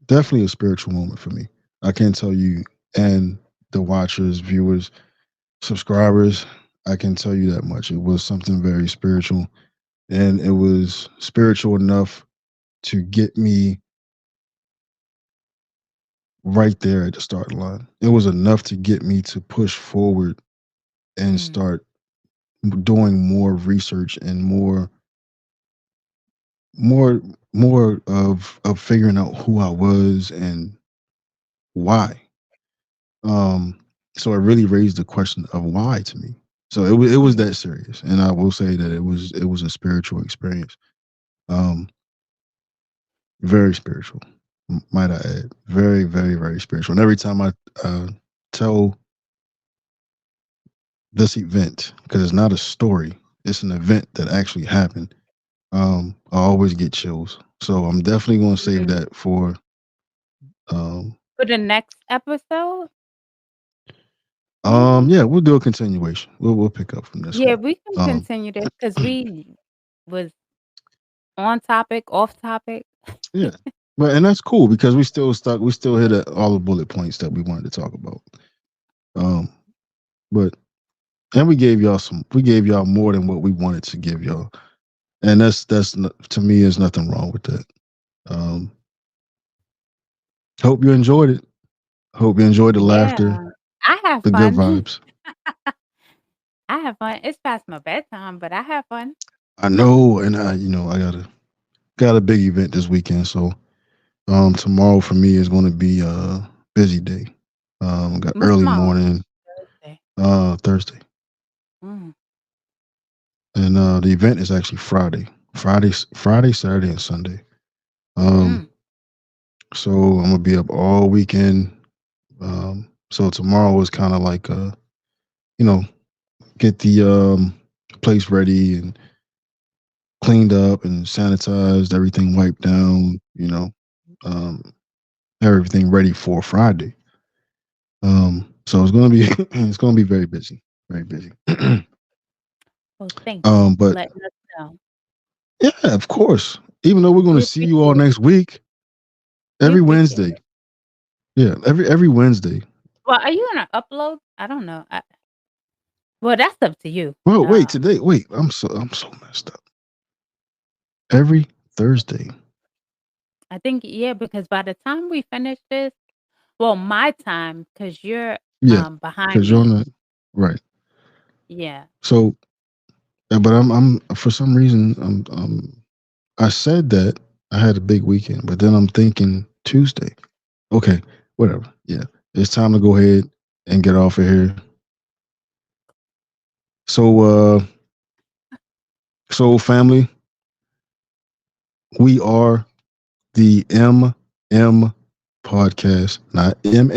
definitely a spiritual moment for me. I can tell you, and the watchers, viewers, subscribers, I can tell you that much. It was something very spiritual, and it was spiritual enough to get me right there at the starting line. It was enough to get me to push forward and Mm, start doing more research and more more more of figuring out who I was and why. Um, so it really raised the question of why to me. So it was Mhm. that serious, and I will say that it was a spiritual experience. Um, very spiritual, might I add, very very spiritual. And every time I tell this event, because it's not a story, it's an event that actually happened. I always get chills. So I'm definitely going to save Mhm. that for um For the next episode? um Maybe? yeah, we'll do a continuation. We'll pick up from this Yeah, one. we can Um continue this because we was on topic, off topic. yeah. But and that's cool because we still hit all the bullet points that we wanted to talk about. Um but and we gave y'all more than what we wanted to give y'all. And to me is nothing wrong with that. Um hope you enjoyed it. Hope you enjoyed the laughter, Yeah. I have the good fun. vibes. I have fun. It's past my bedtime, but I have fun. I know, and I got a big event this weekend, so tomorrow for me is going to be a busy day. Got What's early tomorrow? morning, Thursday. Thursday, Mm, and the event is actually Friday, Friday, Saturday, and Sunday. Um, mm. so I'm gonna be up all weekend. So tomorrow is kind of like you know, get the place ready and cleaned up and sanitized, everything wiped down. Um, everything ready for Friday. So it's gonna be it's gonna be very busy, very busy. Well, thank you for But letting us know. yeah, of course. Even though we're gonna We see you all appreciate next it. week, We every appreciate Wednesday. it. Yeah, every Wednesday. Well, are you gonna upload? I don't know. Well, that's up to you. Well, wait, Uh, today. Wait, I'm so messed up. Every Thursday. I think yeah, because by the time we finish this, well, my time, because 'cause you're, Yeah, behind because you're on me. the right. Yeah. So, but I'm for some reason I said that I had a big weekend, but then I'm thinking Tuesday. Okay, whatever. Yeah, it's time to go ahead and get off of here. So, family, we are the MM podcast, not M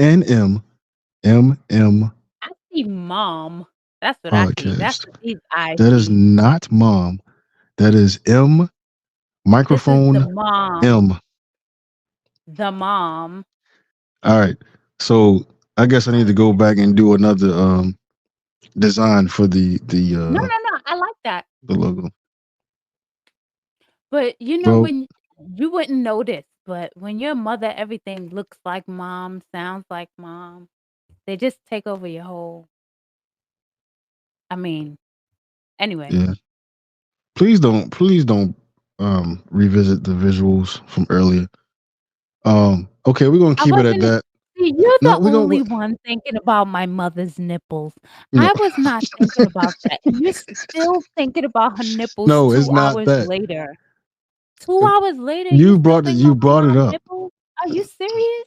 I see mom. That's what I see. That's podcast. what these eyes That is see. not mom. That is This is the microphone mom, M. the mom. All right. So I guess I need to go back and do another design for No, no, no, I like that. the logo. But, Well, when you wouldn't notice, but when your mother, everything looks like mom, sounds like mom, they just take over your whole I mean, anyway. yeah. Please don't revisit the visuals from earlier. Okay, we're gonna I keep it at wasn't that. see, you're No, the we're gonna only one thinking about my mother's nipples. no I was not thinking about that, and you're still thinking about her nipples no, it's 2 not hours that. later. 2 hours later, you You still brought it thinking you about my brought it mom's up. nipples? Are you serious?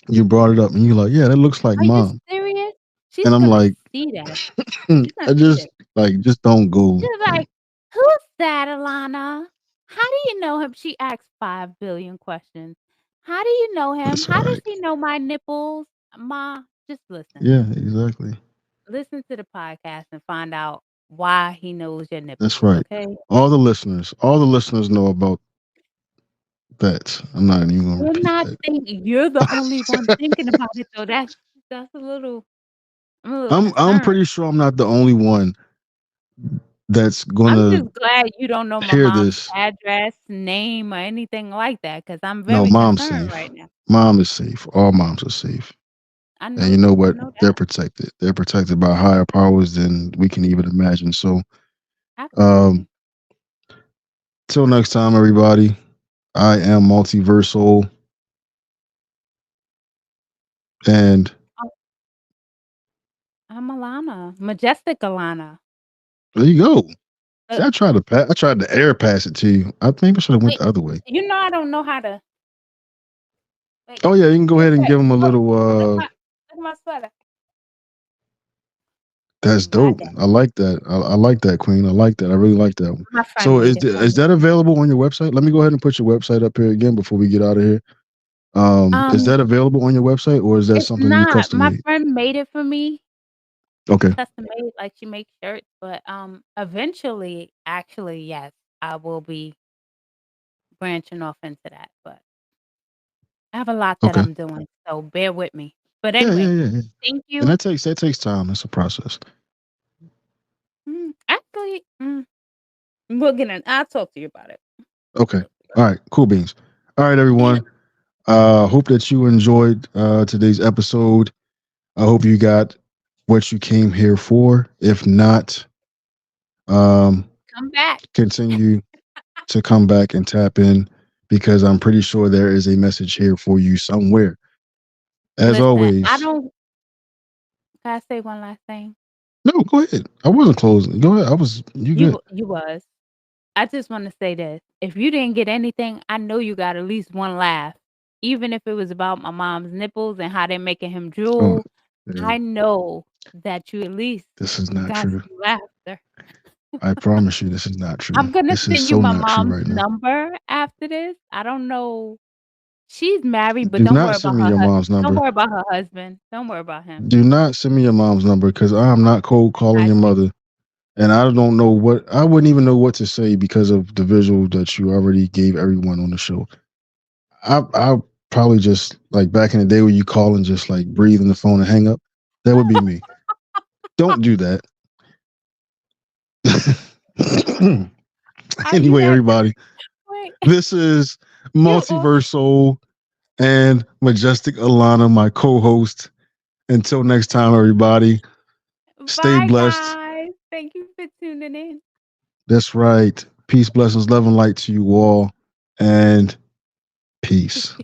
You brought it up and you're like, yeah, that looks like Are you mom. serious? She's And I'm gonna like, see that. She's gonna I see just this. just don't go. She's like, "Who's that, Alana? How do you know him?" She asked 5 billion questions. "How do you know him? That's all How does right. he know my nipples?" Ma, just listen. Yeah, exactly. Listen to the podcast and find out why he knows your That's nipples, right. okay? All the listeners know about that. I'm not even gonna You're repeat not that. thinking you're the only one thinking about it, though. That's a little I'm a little I'm concerned. pretty sure I'm not the only one that's I'm gonna just glad you don't know my hear mom's this. address, name, or anything like that, because 'cause I'm No, very mom's concerned right safe. now. Mom is safe. All moms are safe. And you know I what? know They're that. protected. They're protected by higher powers than we can even imagine. So, um, Absolutely. till next time, everybody. I am multiversal, and Oh, I'm Alana, Majestic Alana. there you go. See, I tried to air pass it to you. I think I should have went wait, the other way. I don't know how to wait. Oh yeah, you can go Look ahead and at give him a look, little. look at my sweater. That's My dope. dad. I like that. I like that, Queen. I like that. I really like that one. My friend So made it for is me. that available on your website? Let me go ahead and put your website up here again before we get out of here. Is Um, that available on your website, or is that it's something you not. custom My made? friend made it for me, Okay. custom made, like she makes shirts, but eventually, actually, yes, I will be branching off into that. But I have a lot that Okay. I'm doing, so bear with me. But Yeah, yeah, anyway, yeah, yeah. thank And you. that takes time. That's a process. Actually, we'll get in. I'll talk to you about it. Okay. Talk to you All right. Cool beans. All right, about it. everyone. Hope that you enjoyed today's episode. I hope you got what you came here for. If not, um, Come back. continue to come back and tap in because I'm pretty sure there is a message here for you somewhere. As Listen, I always, don't. Can I say one last thing? no, go ahead. I wasn't closing. Go ahead. I was, you good. You was. I just want to say this. If you didn't get anything, I know you got at least one laugh. Even if it was about my mom's nipples and how they're making him Oh, drool, yeah, I know that you at least this is not got true. some laughter. I promise you, this is not true. I'm gonna This is send you so my not true mom's right now. number after this. I don't know. She's married, but Do not send me your mom's don't number. worry about her husband. Don't worry about him. Do not send me your mom's number because I'm not cold I calling got your you. mother. And I don't know what, I wouldn't even know what to say because of the visual that you already gave everyone on the show. I probably just like back in the day when you call and just like breathe in the phone and hang up. That would be me. Don't do that. Are you Anyway, that everybody, wait? this is You are. Multiverse Soul and Majestic Alana, my co-host. Until next time, everybody, stay Bye, blessed. guys. Thank you for tuning in. That's right. Peace, blessings, love, and light to you all. And peace.